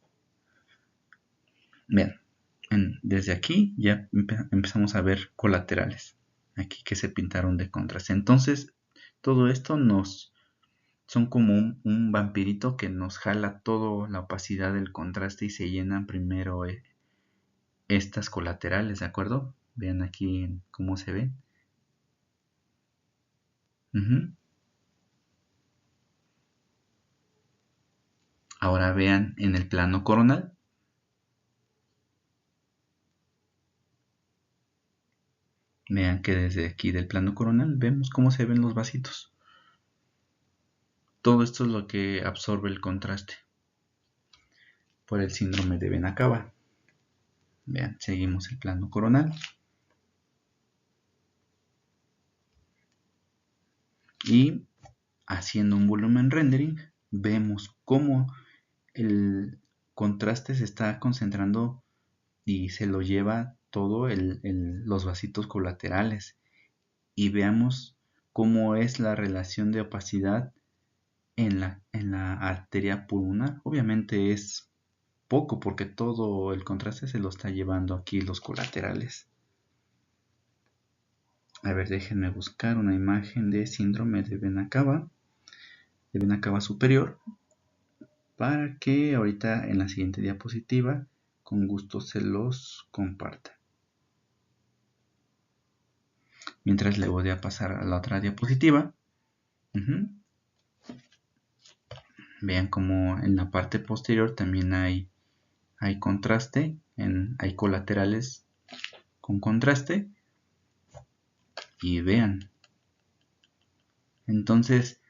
Bien, desde aquí ya empezamos a ver colaterales. Aquí que se pintaron de contraste. Entonces, todo esto son como un vampirito que nos jala toda la opacidad del contraste y se llenan primero estas colaterales, ¿de acuerdo? Vean aquí cómo se ven. Ahora vean en el plano coronal. Vean que desde aquí del plano coronal vemos cómo se ven los vasitos. Todo esto es lo que absorbe el contraste por el síndrome de Benacaba. Vean, seguimos el plano coronal. Y haciendo un volumen rendering, vemos cómo el contraste se está concentrando y se lo lleva todo los vasitos colaterales. Y veamos cómo es la relación de opacidad en la arteria pulmonar. Obviamente es poco porque todo el contraste se lo está llevando aquí los colaterales. A ver, déjenme buscar una imagen de síndrome de Benacaba superior, para que ahorita en la siguiente diapositiva con gusto se los comparta. Mientras le voy a pasar a la otra diapositiva. Vean como en la parte posterior también hay contraste, hay colaterales con contraste. Y vean. Entonces,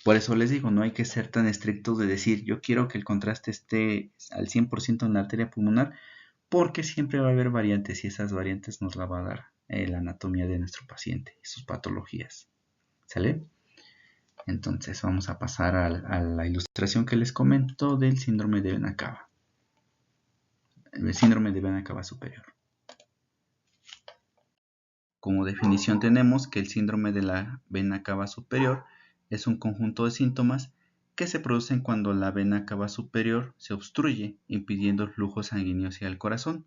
por eso les digo, no hay que ser tan estrictos de decir yo quiero que el contraste esté al 100% en la arteria pulmonar, porque siempre va a haber variantes y esas variantes nos la va a dar la anatomía de nuestro paciente y sus patologías. ¿Sale? Entonces vamos a pasar a la ilustración que les comento del síndrome de Benacaba. El síndrome de Benacaba superior. Como definición tenemos que el síndrome de la vena cava superior es un conjunto de síntomas que se producen cuando la vena cava superior se obstruye, impidiendo el flujo sanguíneo hacia el corazón.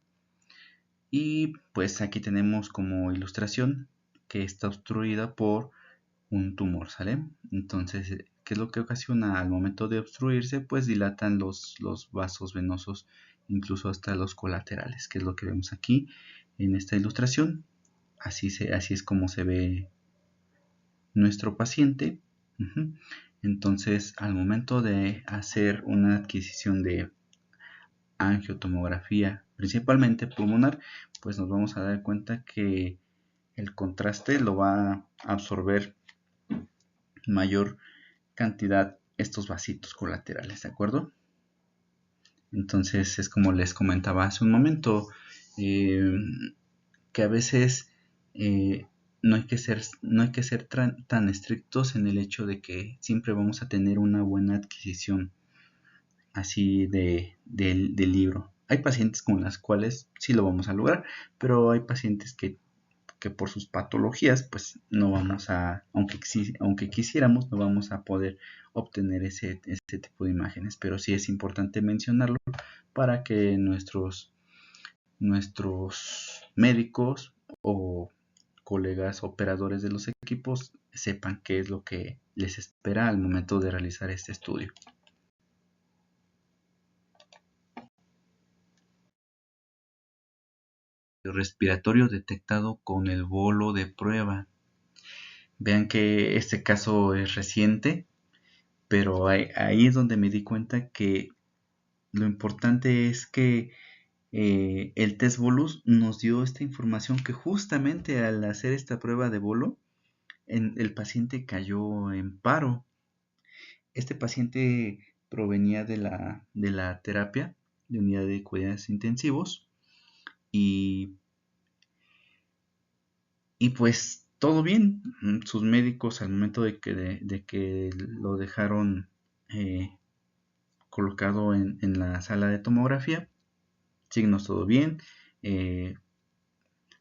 Y pues aquí tenemos como ilustración que está obstruida por un tumor, ¿sale? Entonces, ¿qué es lo que ocasiona? Al momento de obstruirse, pues dilatan los vasos venosos, incluso hasta los colaterales, que es lo que vemos aquí en esta ilustración. Así es como se ve nuestro paciente. Entonces, al momento de hacer una adquisición de angiotomografía, principalmente pulmonar, pues nos vamos a dar cuenta que el contraste lo va a absorber mayor cantidad estos vasitos colaterales, ¿de acuerdo? Entonces es como les comentaba hace un momento, que a veces no hay que ser tan estrictos en el hecho de que siempre vamos a tener una buena adquisición así del libro. Hay pacientes con las cuales sí lo vamos a lograr, pero hay pacientes que por sus patologías pues no vamos a, aunque quisiéramos, no vamos a poder obtener ese tipo de imágenes, pero sí es importante mencionarlo para que nuestros médicos o colegas operadores de los equipos sepan qué es lo que les espera al momento de realizar este estudio. Respiratorio detectado con el bolo de prueba. Vean que este caso es reciente, pero ahí es donde me di cuenta que lo importante es que el test bolus nos dio esta información que justamente al hacer esta prueba de bolo, el paciente cayó en paro. Este paciente provenía de la terapia de unidad de cuidados intensivos y Y pues todo bien. Sus médicos al momento de que lo dejaron colocado en la sala de tomografía, signos todo bien, eh,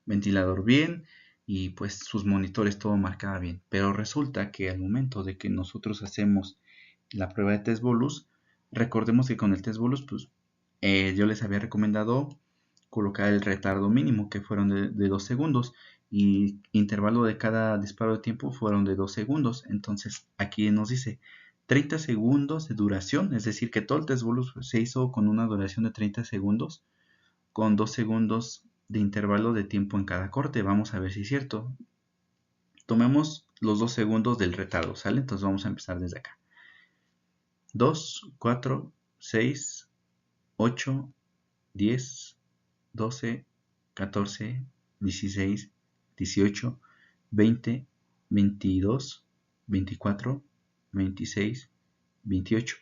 ventilador bien y pues sus monitores todo marcaba bien. Pero resulta que al momento de que nosotros hacemos la prueba de test bolus, recordemos que con el test bolus pues yo les había recomendado colocar el retardo mínimo que fueron de 2 segundos y intervalo de cada disparo de tiempo fueron de 2 segundos. Entonces aquí nos dice 30 segundos de duración, es decir que todo el test bolus se hizo con una duración de 30 segundos con 2 segundos de intervalo de tiempo en cada corte. Vamos a ver si es cierto. Tomemos los 2 segundos del retardo, ¿sale? Entonces vamos a empezar desde acá. 2, 4, 6, 8, 10, 12, 14, 16, 18, 20, 22, 24, 26, 28,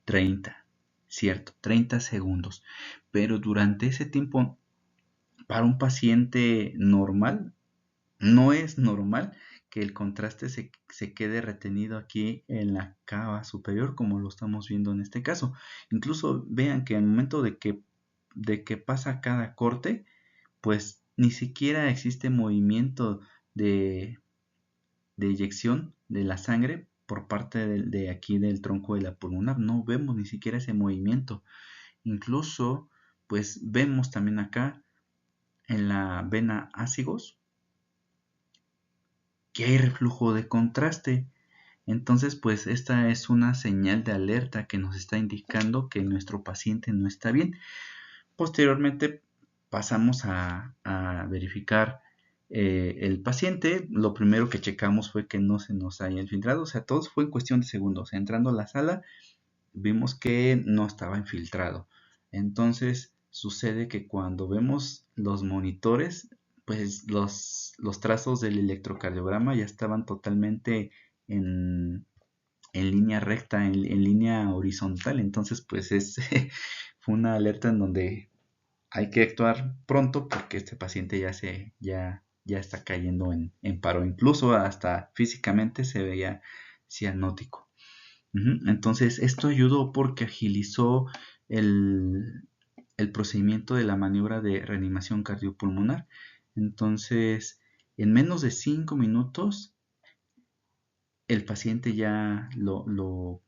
30. Cierto, 30 segundos. Pero durante ese tiempo, para un paciente normal, no es normal que el contraste se quede retenido aquí en la cava superior como lo estamos viendo en este caso. Incluso vean que al momento de que pasa cada corte, pues ni siquiera existe movimiento de, de eyección de la sangre por parte de aquí del tronco de la pulmonar. No vemos ni siquiera ese movimiento. Incluso, pues vemos también acá en la vena ácigos que hay reflujo de contraste. Entonces, pues esta es una señal de alerta que nos está indicando que nuestro paciente no está bien. Posteriormente pasamos a verificar el paciente. Lo primero que checamos fue que no se nos haya infiltrado, o sea, todo fue en cuestión de segundos. Entrando a la sala, vimos que no estaba infiltrado. Entonces sucede que cuando vemos los monitores, pues los trazos del electrocardiograma ya estaban totalmente en línea recta, en línea horizontal. Entonces, pues fue una alerta en donde hay que actuar pronto porque este paciente ya está cayendo en paro. Incluso hasta físicamente se veía cianótico. Entonces, esto ayudó porque agilizó el, el procedimiento de la maniobra de reanimación cardiopulmonar. Entonces, en menos de 5 minutos, el paciente ya lo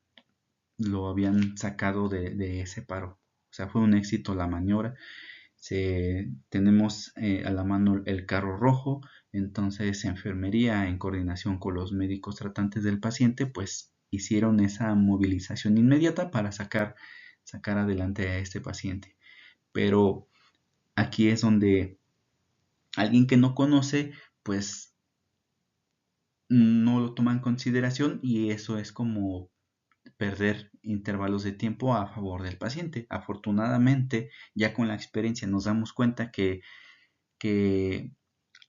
habían sacado de ese paro. O sea, fue un éxito la maniobra. Tenemos a la mano el carro rojo, entonces enfermería en coordinación con los médicos tratantes del paciente, pues hicieron esa movilización inmediata para sacar adelante a este paciente. Pero aquí es donde alguien que no conoce, pues no lo toma en consideración y eso es como perder intervalos de tiempo a favor del paciente. Afortunadamente, ya con la experiencia nos damos cuenta que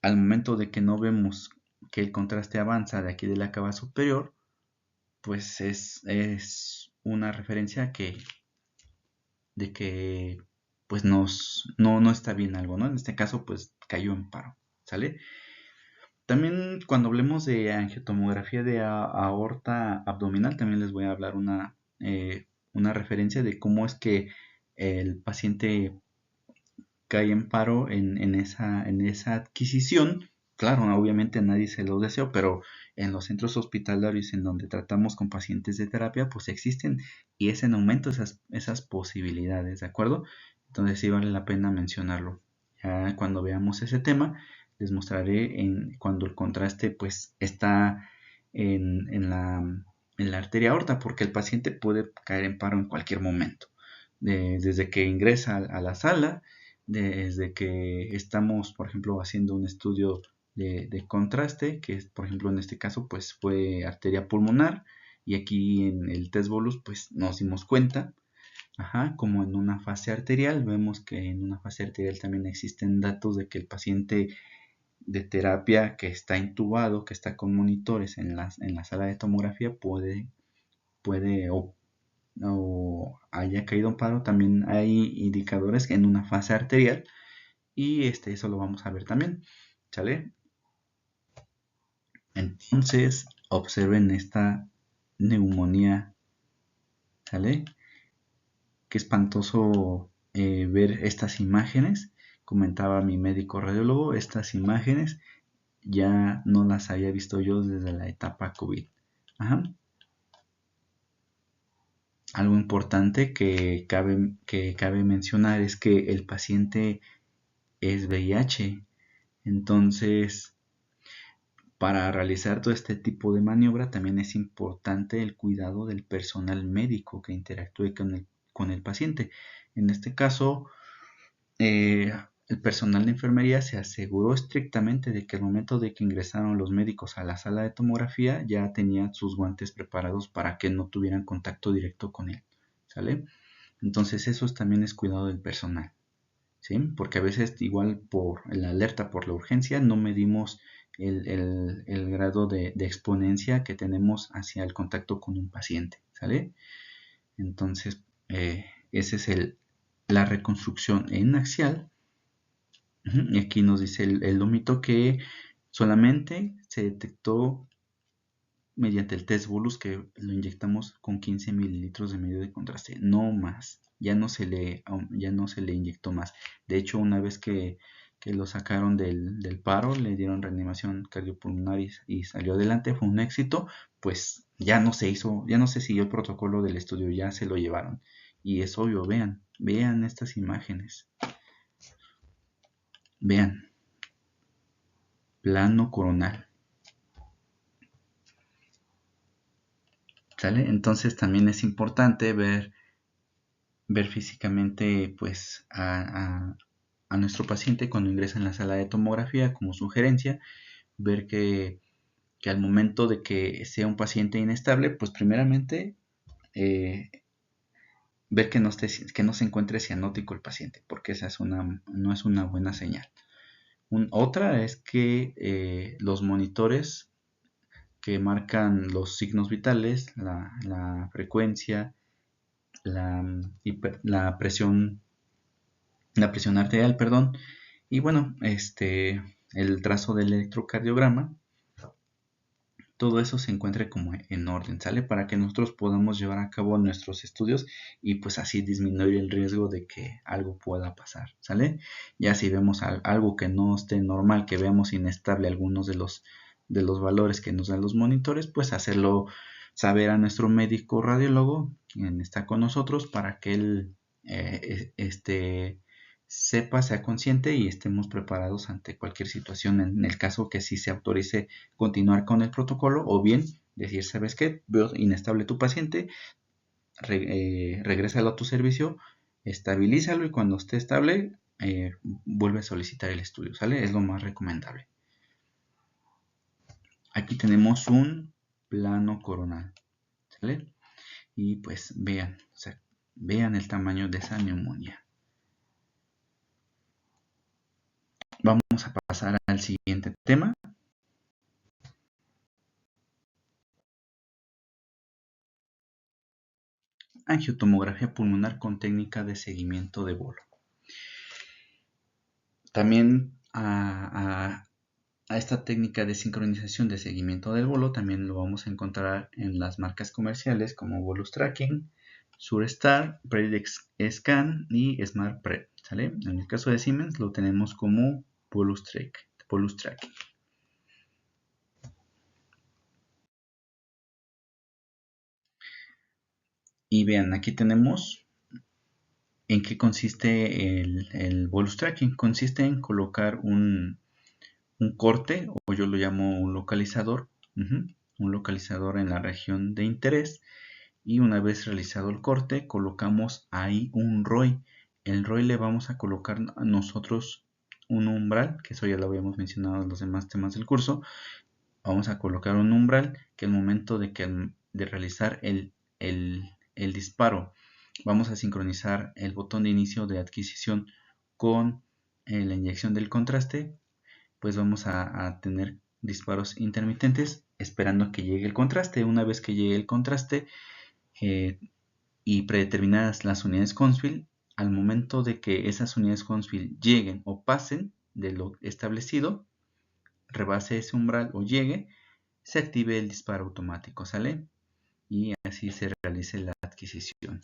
al momento de que no vemos que el contraste avanza de aquí de la cava superior, pues es una referencia de que pues no está bien algo, ¿no? En este caso, pues cayó en paro, ¿sale? También cuando hablemos de angiotomografía de aorta abdominal, también les voy a hablar una referencia de cómo es que el paciente cae en paro en esa adquisición. Claro, obviamente nadie se lo deseó, pero en los centros hospitalarios en donde tratamos con pacientes de terapia, pues existen y es en aumento esas posibilidades, ¿de acuerdo? Entonces sí vale la pena mencionarlo. Ya cuando veamos ese tema, les mostraré cuando el contraste pues está en la arteria aorta, porque el paciente puede caer en paro en cualquier momento. Desde que ingresa a la sala, desde que estamos, por ejemplo, haciendo un estudio de contraste, que por ejemplo en este caso pues fue arteria pulmonar, y aquí en el test bolus pues nos dimos cuenta, como en una fase arterial, vemos que en una fase arterial también existen datos de que el paciente de terapia que está intubado, que está con monitores en la sala de tomografía, puede o haya caído en paro. También hay indicadores en una fase arterial y eso lo vamos a ver también, ¿sale? Entonces, observen esta neumonía, ¿sale? Qué espantoso ver estas imágenes. Comentaba mi médico radiólogo, estas imágenes ya no las había visto yo desde la etapa COVID. Ajá. Algo importante que cabe mencionar es que el paciente es VIH. Entonces, para realizar todo este tipo de maniobra también es importante el cuidado del personal médico que interactúe con el paciente. En este caso, el personal de enfermería se aseguró estrictamente de que al momento de que ingresaron los médicos a la sala de tomografía ya tenían sus guantes preparados para que no tuvieran contacto directo con él, ¿sale? Entonces eso también es cuidado del personal, ¿sí? Porque a veces igual por la alerta por la urgencia no medimos el grado de exponencia que tenemos hacia el contacto con un paciente, ¿sale? Entonces, esa es la reconstrucción en axial. Y aquí nos dice el lomito que solamente se detectó mediante el test bolus, que lo inyectamos con 15 mililitros de medio de contraste, no más. Ya no se le inyectó más. De hecho, una vez que lo sacaron del paro, le dieron reanimación cardiopulmonar y salió adelante, fue un éxito, pues ya no se siguió el protocolo del estudio, ya se lo llevaron. Y es obvio, vean estas imágenes. Vean, plano coronal. ¿Sale? Entonces también es importante ver físicamente pues a nuestro paciente cuando ingresa en la sala de tomografía como sugerencia, ver que al momento de que sea un paciente inestable, pues primeramente ver que no se encuentre cianótico el paciente, porque esa no es una buena señal. Otra es que los monitores que marcan los signos vitales, la frecuencia, la presión arterial, perdón, y bueno, el trazo del electrocardiograma, todo eso se encuentre como en orden, ¿sale? Para que nosotros podamos llevar a cabo nuestros estudios y pues así disminuir el riesgo de que algo pueda pasar, ¿sale? Ya si vemos algo que no esté normal, que veamos inestable algunos de los valores que nos dan los monitores, pues hacerlo saber a nuestro médico radiólogo, quien está con nosotros, para que él sepa, sea consciente y estemos preparados ante cualquier situación en el caso que sí se autorice continuar con el protocolo, o bien decir, ¿sabes qué? Veo inestable tu paciente, regrésalo a tu servicio, estabilízalo y cuando esté estable vuelve a solicitar el estudio, ¿sale? Es lo más recomendable. Aquí tenemos un plano coronal, ¿sale? Y pues vean, o sea, vean el tamaño de esa neumonía. Vamos a pasar al siguiente tema. Angiotomografía pulmonar con técnica de seguimiento de bolo. También a esta técnica de sincronización de seguimiento del bolo también lo vamos a encontrar en las marcas comerciales como Bolus Tracking, Surestar, Predix Scan y Smart Pred, ¿sale? En el caso de Siemens lo tenemos como Bolus Tracking. Y vean, aquí tenemos en qué consiste el Bolus Tracking. Consiste en colocar un corte, o yo lo llamo un localizador, un localizador en la región de interés, y una vez realizado el corte colocamos ahí un ROI. El ROI le vamos a colocar a nosotros un umbral, que eso ya lo habíamos mencionado en los demás temas del curso. Vamos a colocar un umbral que al momento de realizar el disparo vamos a sincronizar el botón de inicio de adquisición con la inyección del contraste, pues vamos a tener disparos intermitentes esperando a que llegue el contraste. Una vez que llegue el contraste y predeterminadas las unidades Hounsfield, al momento de que esas unidades Hounsfield lleguen o pasen de lo establecido, rebase ese umbral o llegue, se active el disparo automático, ¿sale? Y así se realice la adquisición.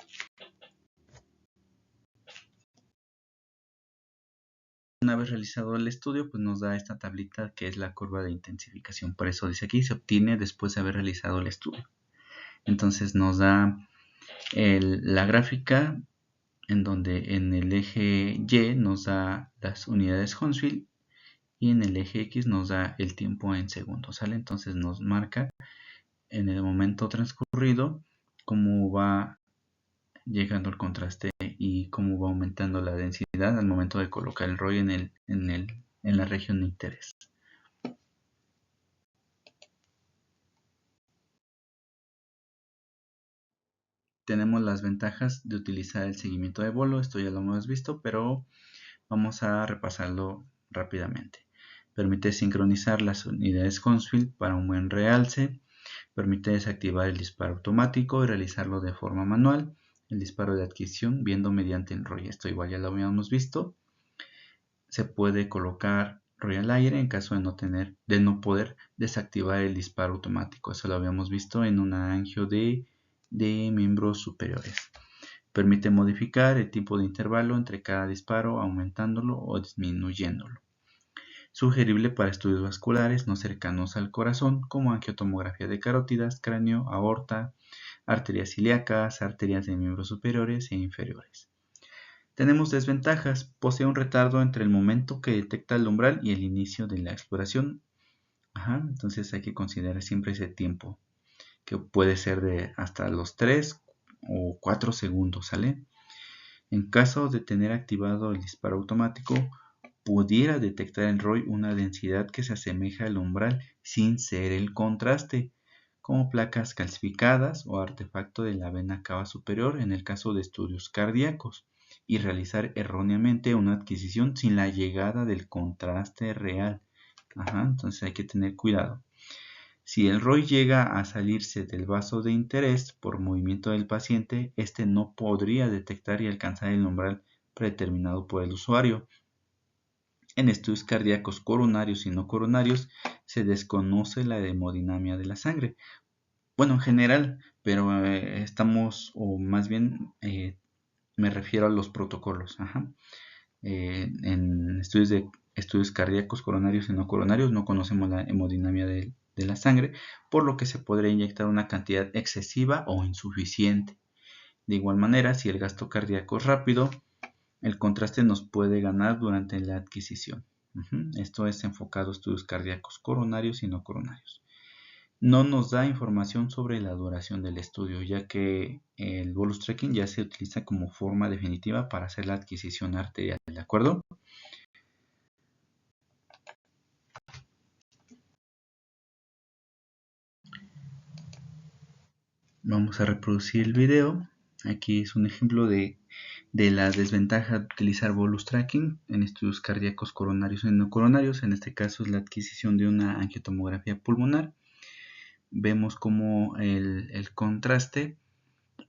Una vez realizado el estudio, pues nos da esta tablita que es la curva de intensificación. Por eso dice aquí, se obtiene después de haber realizado el estudio. Entonces nos da la gráfica en donde en el eje Y nos da las unidades Hounsfield y en el eje X nos da el tiempo en segundos, ¿sale? Entonces nos marca en el momento transcurrido cómo va llegando el contraste y cómo va aumentando la densidad al momento de colocar el ROI en la región de interés. Tenemos las ventajas de utilizar el seguimiento de bolo, esto ya lo hemos visto, pero vamos a repasarlo rápidamente. Permite sincronizar las unidades Hounsfield para un buen realce, permite desactivar el disparo automático y realizarlo de forma manual, el disparo de adquisición viendo mediante el ROI, esto igual ya lo habíamos visto. Se puede colocar ROI al aire en caso de no poder desactivar el disparo automático, eso lo habíamos visto en una angio de miembros superiores. Permite modificar el tipo de intervalo entre cada disparo, aumentándolo o disminuyéndolo. Sugerible para estudios vasculares no cercanos al corazón, como angiotomografía de carótidas, cráneo, aorta, arterias ilíacas, arterias de miembros superiores e inferiores. Tenemos desventajas. Posee un retardo entre el momento que detecta el umbral y el inicio de la exploración. Entonces hay que considerar siempre ese tiempo, que puede ser de hasta los 3 o 4 segundos, ¿sale? En caso de tener activado el disparo automático, pudiera detectar en ROI una densidad que se asemeja al umbral sin ser el contraste, como placas calcificadas o artefacto de la vena cava superior en el caso de estudios cardíacos, y realizar erróneamente una adquisición sin la llegada del contraste real. Entonces hay que tener cuidado. Si el ROI llega a salirse del vaso de interés por movimiento del paciente, este no podría detectar y alcanzar el umbral predeterminado por el usuario. En estudios cardíacos coronarios y no coronarios se desconoce la hemodinamia de la sangre. Bueno, en general, pero o más bien me refiero a los protocolos. En estudios cardíacos coronarios y no coronarios no conocemos la hemodinamia de la sangre, por lo que se podría inyectar una cantidad excesiva o insuficiente. De igual manera, si el gasto cardíaco es rápido, el contraste nos puede ganar durante la adquisición. Esto es enfocado a estudios cardíacos coronarios y no coronarios. No nos da información sobre la duración del estudio, ya que el bolus tracking ya se utiliza como forma definitiva para hacer la adquisición arterial, ¿de acuerdo? Vamos a reproducir el video. Aquí es un ejemplo de la desventaja de utilizar bolus tracking en estudios cardíacos coronarios y no coronarios. En este caso es la adquisición de una angiotomografía pulmonar. Vemos como el contraste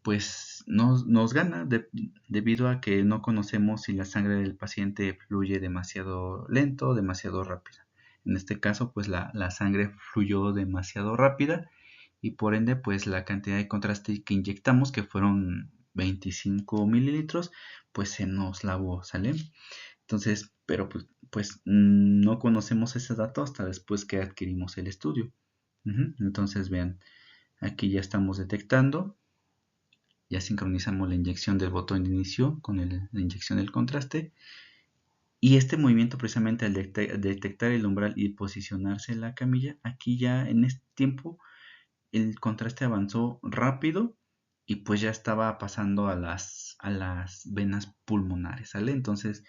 pues nos gana debido a que no conocemos si la sangre del paciente fluye demasiado lento o demasiado rápida. En este caso pues la sangre fluyó demasiado rápida y por ende pues la cantidad de contraste que inyectamos, que fueron 25 mililitros, pues se nos lavó, ¿sale? Entonces, pero pues no conocemos ese dato hasta después que adquirimos el estudio. Entonces vean, aquí ya estamos detectando, ya sincronizamos la inyección del botón de inicio con la inyección del contraste, y este movimiento precisamente al detectar el umbral y posicionarse en la camilla, aquí ya en este tiempo el contraste avanzó rápido y pues ya estaba pasando a las venas pulmonares, ¿sale? Entonces,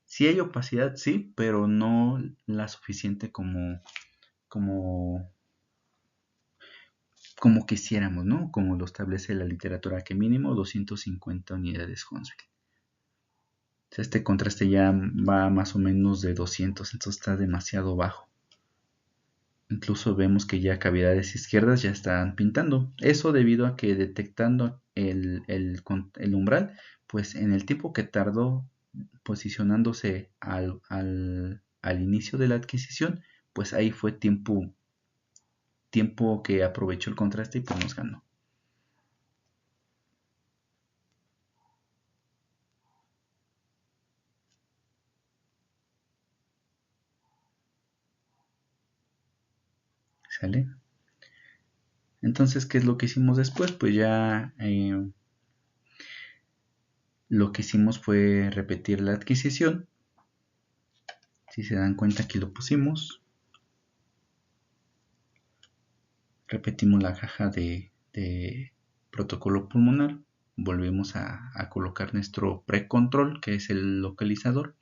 sí hay opacidad, sí, pero no la suficiente como quisiéramos, ¿no? Como lo establece la literatura, que mínimo 250 unidades Hounsfield. Este contraste ya va más o menos de 200, entonces está demasiado bajo. Incluso vemos que ya cavidades izquierdas ya están pintando. Eso debido a que detectando el umbral, pues en el tiempo que tardó posicionándose al inicio de la adquisición, pues ahí fue tiempo tiempo que aprovechó el contraste y pues nos ganó. ¿Sale? Entonces, ¿qué es lo que hicimos después? Pues ya lo que hicimos fue repetir la adquisición. Si se dan cuenta, aquí lo pusimos. Repetimos la caja de protocolo pulmonar. Volvemos a colocar nuestro precontrol, que es el localizador.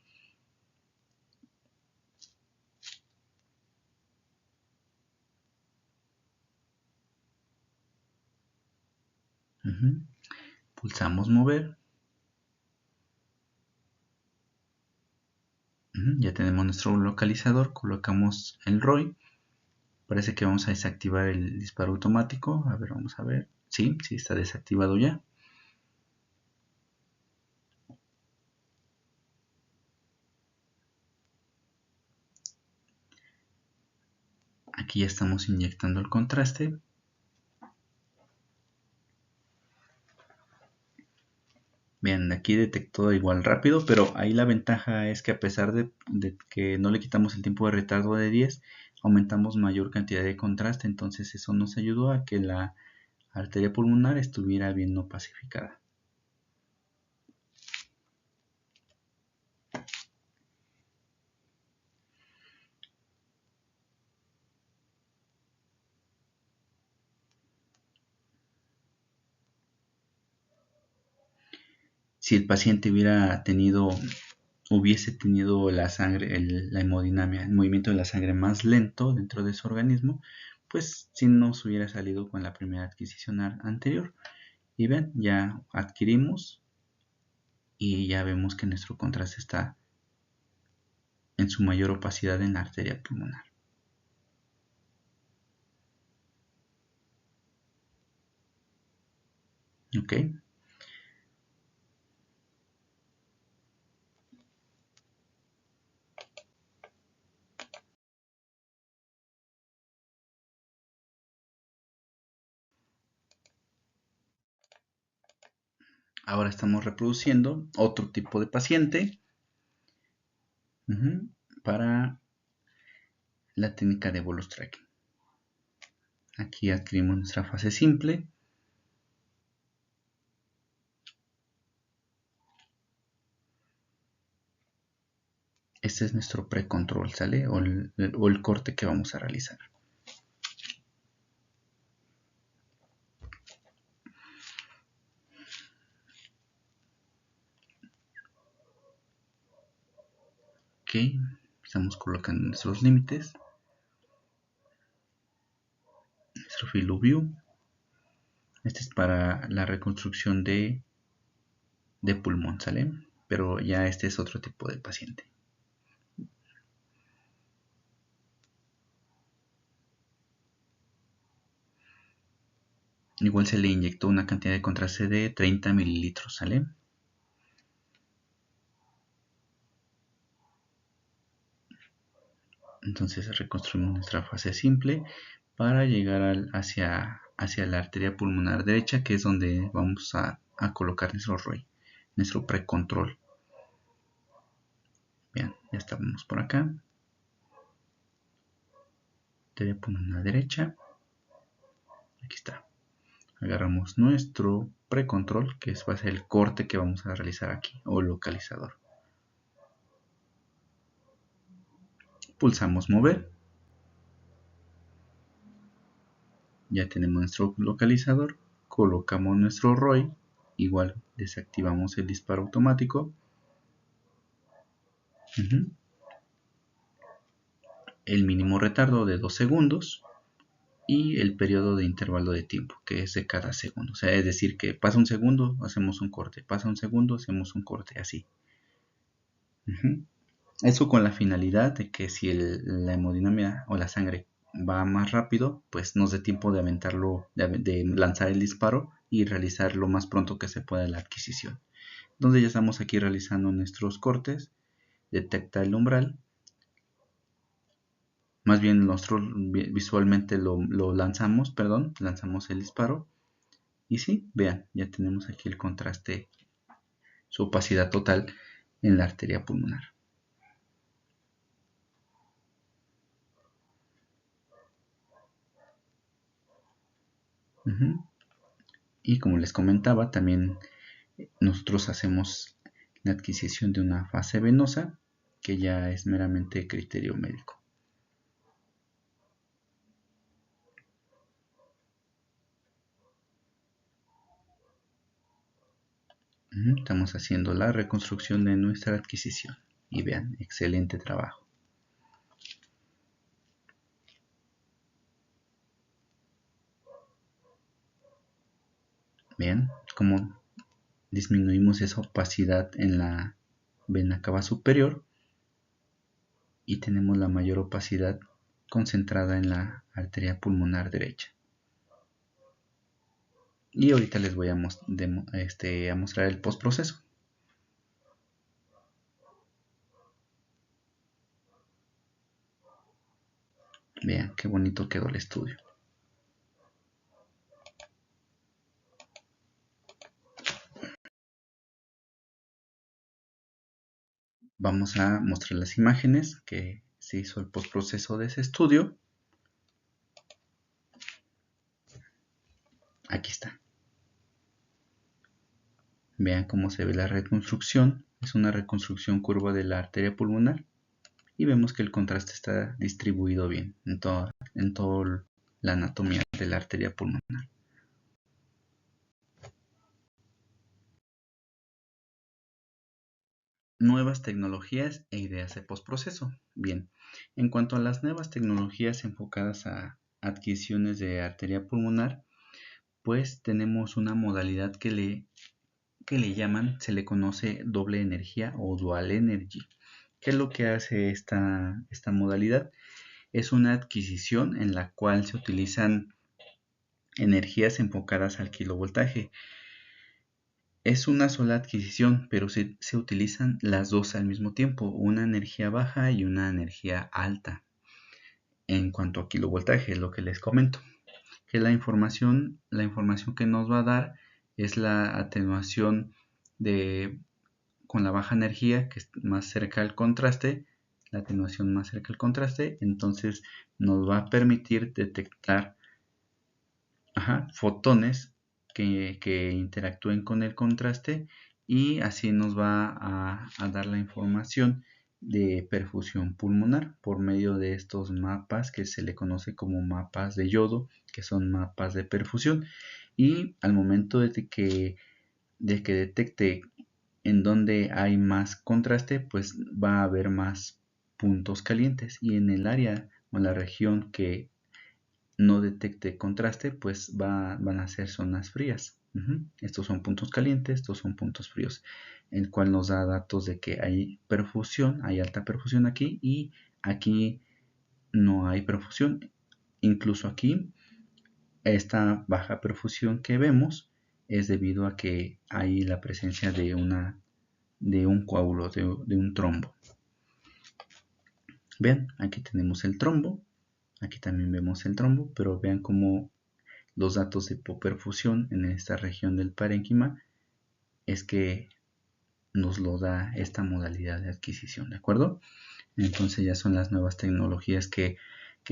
Pulsamos mover. Ya tenemos nuestro localizador. Colocamos el ROI. Parece que vamos a desactivar el disparo automático. A ver, vamos a ver. Sí, sí está desactivado ya. Aquí ya estamos inyectando el contraste. Bien, aquí detectó igual rápido, pero ahí la ventaja es que a pesar de que no le quitamos el tiempo de retardo de 10, aumentamos mayor cantidad de contraste, entonces eso nos ayudó a que la arteria pulmonar estuviera bien no pacificada. Si el paciente hubiese tenido la sangre, la hemodinamia, el movimiento de la sangre más lento dentro de su organismo, pues si nos hubiera salido con la primera adquisición anterior. Y ven, ya adquirimos y ya vemos que nuestro contraste está en su mayor opacidad en la arteria pulmonar. Ok. Ahora estamos reproduciendo otro tipo de paciente para la técnica de bolus tracking. Aquí adquirimos nuestra fase simple. Este es nuestro precontrol, ¿sale? O el corte que vamos a realizar. Ok, estamos colocando nuestros límites. Nuestro field of view. Este es para la reconstrucción de pulmón, ¿sale? Pero ya este es otro tipo de paciente. Igual se le inyectó una cantidad de contraste de 30 mililitros, ¿sale? Entonces reconstruimos nuestra fase simple para llegar hacia la arteria pulmonar derecha, que es donde vamos a colocar nuestro ROI, nuestro precontrol. Bien, ya estamos por acá. Arteria pulmonar derecha. Aquí está. Agarramos nuestro precontrol, que va a ser el corte que vamos a realizar aquí, o localizador. Pulsamos mover. Ya tenemos nuestro localizador. Colocamos nuestro ROI. Igual desactivamos el disparo automático. El mínimo retardo de 2 segundos y el periodo de intervalo de tiempo, que es de cada segundo. O sea, es decir, que pasa un segundo, hacemos un corte, pasa un segundo, hacemos un corte, así. Eso con la finalidad de que si la hemodinamia o la sangre va más rápido, pues nos dé tiempo de aventarlo, de lanzar el disparo y realizar lo más pronto que se pueda la adquisición. Entonces ya estamos aquí realizando nuestros cortes, detecta el umbral, más bien nosotros visualmente lo lanzamos, lanzamos el disparo. Y sí, vean, ya tenemos aquí el contraste, su opacidad total en la arteria pulmonar. Y como les comentaba, también nosotros hacemos la adquisición de una fase venosa, que ya es meramente criterio médico. Estamos haciendo la reconstrucción de nuestra adquisición. Y vean, excelente trabajo. Vean cómo disminuimos esa opacidad en la vena cava superior y tenemos la mayor opacidad concentrada en la arteria pulmonar derecha. Y ahorita les voy a mostrar el postproceso. Vean qué bonito quedó el estudio. Vamos a mostrar las imágenes que se hizo el postproceso de ese estudio. Aquí está. Vean cómo se ve la reconstrucción. Es una reconstrucción curva de la arteria pulmonar. Y vemos que el contraste está distribuido bien en toda la anatomía de la arteria pulmonar. Nuevas tecnologías e ideas de postproceso. Bien, en cuanto a las nuevas tecnologías enfocadas a adquisiciones de arteria pulmonar, pues tenemos una modalidad que le llaman, se le conoce doble energía o dual energy. ¿Qué es lo que hace esta modalidad? Es una adquisición en la cual se utilizan energías enfocadas al kilovoltaje. Es una sola adquisición, pero se utilizan las dos al mismo tiempo, una energía baja y una energía alta. En cuanto a kilovoltaje, lo que les comento, que la información que nos va a dar es la atenuación con la baja energía, que es más cerca al contraste, la atenuación más cerca al contraste, entonces nos va a permitir detectar fotones que interactúen con el contraste y así nos va a dar la información de perfusión pulmonar por medio de estos mapas que se le conoce como mapas de yodo, que son mapas de perfusión, y al momento de que detecte en donde hay más contraste, pues va a haber más puntos calientes, y en el área o en la región que no detecte contraste, pues van a ser zonas frías. Estos son puntos calientes, estos son puntos fríos, el cual nos da datos de que hay perfusión, hay alta perfusión aquí, y aquí no hay perfusión. Incluso aquí, esta baja perfusión que vemos es debido a que hay la presencia de un coágulo, de un trombo. Vean, aquí tenemos el trombo, aquí también vemos el trombo, pero vean cómo los datos de hipoperfusión en esta región del parénquima es que nos lo da esta modalidad de adquisición, ¿de acuerdo? Entonces ya son las nuevas tecnologías que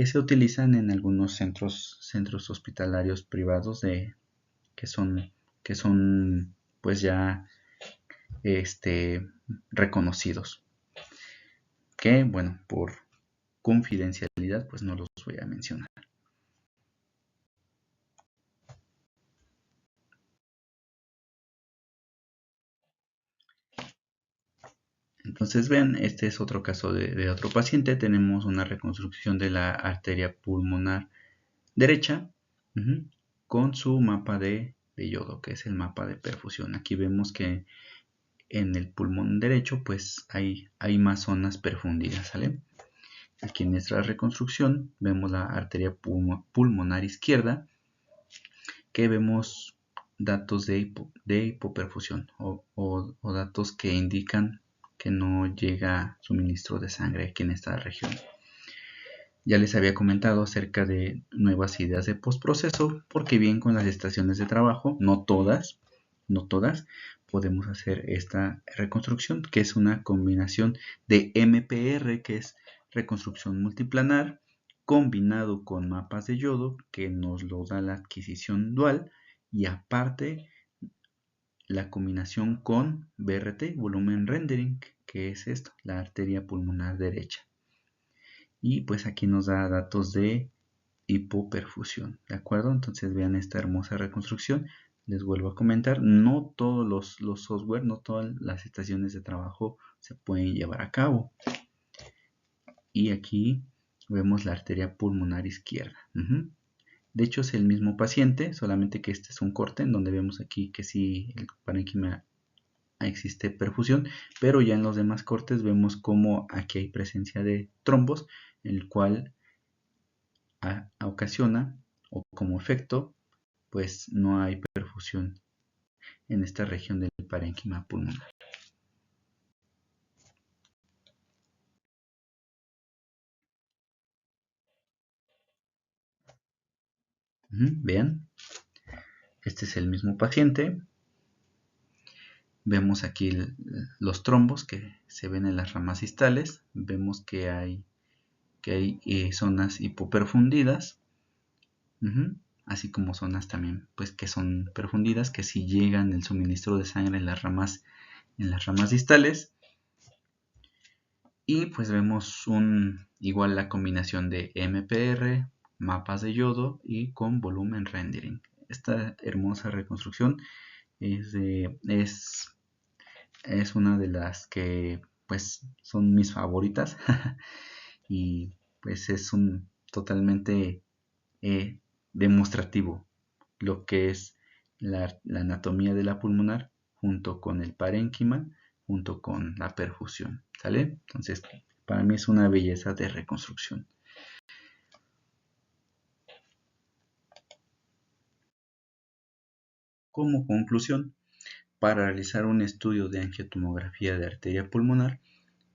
se utilizan en algunos centros hospitalarios privados que son pues ya reconocidos, que bueno, por confidencialidad pues no los voy a mencionar. Entonces vean, este es otro caso de otro paciente. Tenemos una reconstrucción de la arteria pulmonar derecha con su mapa de yodo, que es el mapa de perfusión. Aquí vemos que en el pulmón derecho pues hay más zonas perfundidas, ¿sale? Aquí en nuestra reconstrucción vemos la arteria pulmonar izquierda, que vemos datos de hipoperfusión o datos que indican que no llega suministro de sangre aquí en esta región. Ya les había comentado acerca de nuevas ideas de postproceso, porque bien con las estaciones de trabajo, no todas, podemos hacer esta reconstrucción, que es una combinación de MPR, que es reconstrucción multiplanar, combinado con mapas de yodo, que nos lo da la adquisición dual, y aparte la combinación con BRT, volumen rendering, que es esto, la arteria pulmonar derecha. Y pues aquí nos da datos de hipoperfusión, ¿de acuerdo? Entonces vean esta hermosa reconstrucción. Les vuelvo a comentar, no todos los software, no todas las estaciones de trabajo se pueden llevar a cabo. Y aquí vemos la arteria pulmonar izquierda. De hecho es el mismo paciente, solamente que este es un corte en donde vemos aquí que sí el parénquima existe perfusión, pero ya en los demás cortes vemos como aquí hay presencia de trombos, el cual ocasiona o como efecto pues no hay perfusión en esta región del parénquima pulmonar. Vean, este es el mismo paciente. Vemos aquí los trombos que se ven en las ramas distales. Vemos que hay zonas hipoperfundidas, así como zonas también pues que son perfundidas, que si llegan el suministro de sangre en las ramas distales. Y pues vemos igual la combinación de MPR, mapas de yodo y con volumen rendering. Esta hermosa reconstrucción es una de las que pues son mis favoritas y pues es un totalmente demostrativo lo que es la anatomía de la pulmonar junto con el parénquima, junto con la perfusión, ¿sale? Entonces, para mí es una belleza de reconstrucción. Como conclusión, para realizar un estudio de angiotomografía de arteria pulmonar,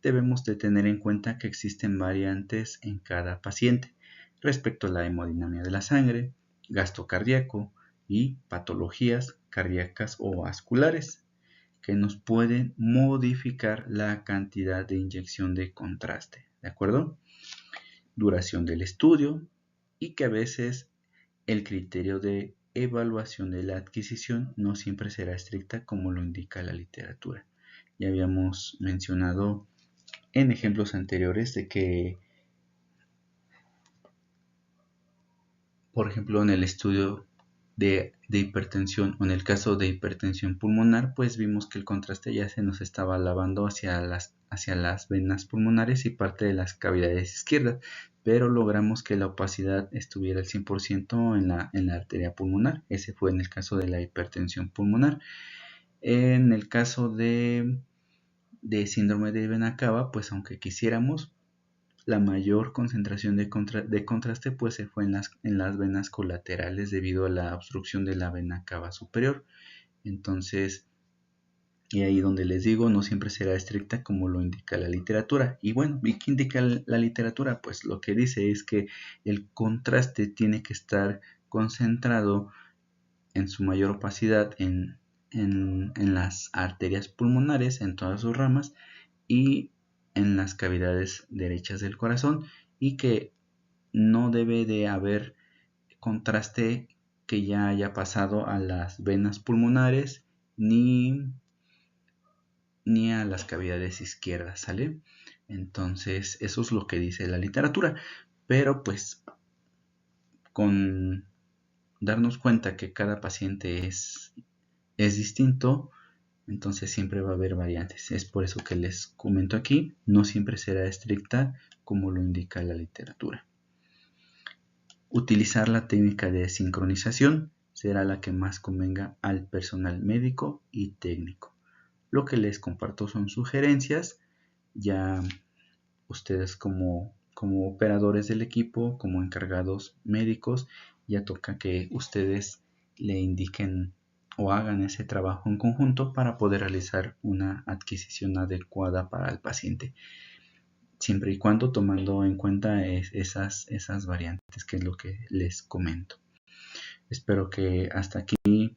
debemos de tener en cuenta que existen variantes en cada paciente respecto a la hemodinamia de la sangre, gasto cardíaco y patologías cardíacas o vasculares que nos pueden modificar la cantidad de inyección de contraste, ¿de acuerdo? Duración del estudio y que a veces el criterio de evaluación de la adquisición no siempre será estricta como lo indica la literatura. Ya habíamos mencionado en ejemplos anteriores de que, por ejemplo, en el estudio de hipertensión o en el caso de hipertensión pulmonar, pues vimos que el contraste ya se nos estaba lavando hacia las venas pulmonares y parte de las cavidades izquierdas, pero logramos que la opacidad estuviera al 100% en la arteria pulmonar. Ese fue en el caso de la hipertensión pulmonar. En el caso de síndrome de vena cava, pues aunque quisiéramos, la mayor concentración de contraste pues se fue en las venas colaterales debido a la obstrucción de la vena cava superior. Entonces, y ahí donde les digo, no siempre será estricta como lo indica la literatura. Y bueno, ¿y qué indica la literatura? Pues lo que dice es que el contraste tiene que estar concentrado en su mayor opacidad en las arterias pulmonares, en todas sus ramas, y en las cavidades derechas del corazón, y que no debe de haber contraste que ya haya pasado a las venas pulmonares ni a las cavidades izquierdas, ¿sale? Entonces eso es lo que dice la literatura, pero pues con darnos cuenta que cada paciente es distinto, entonces siempre va a haber variantes. Es por eso que les comento aquí, no siempre será estricta como lo indica la literatura. Utilizar la técnica de sincronización será la que más convenga al personal médico y técnico. Lo que les comparto son sugerencias, ya ustedes como operadores del equipo, como encargados médicos, ya toca que ustedes le indiquen o hagan ese trabajo en conjunto para poder realizar una adquisición adecuada para el paciente. siempre y cuando tomando en cuenta esas variantes, que es lo que les comento. Espero que hasta aquí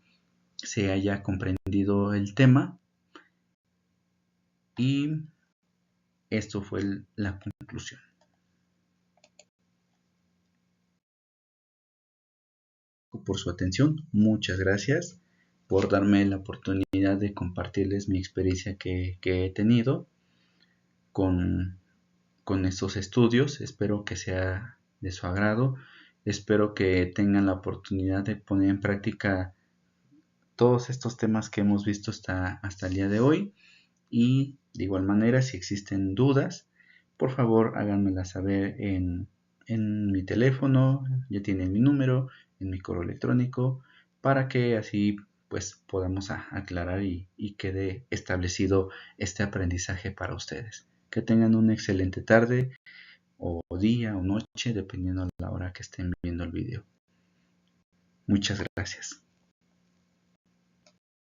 se haya comprendido el tema y esto fue la conclusión. Por su atención, muchas gracias por darme la oportunidad de compartirles mi experiencia que he tenido con estos estudios. Espero que sea de su agrado. Espero que tengan la oportunidad de poner en práctica todos estos temas que hemos visto hasta el día de hoy. Y de igual manera, si existen dudas, por favor háganmelas saber en mi teléfono, ya tienen mi número, en mi correo electrónico, para que así pues podamos aclarar y quede establecido este aprendizaje para ustedes. Que tengan una excelente tarde o día o noche, dependiendo de la hora que estén viendo el video. Muchas gracias.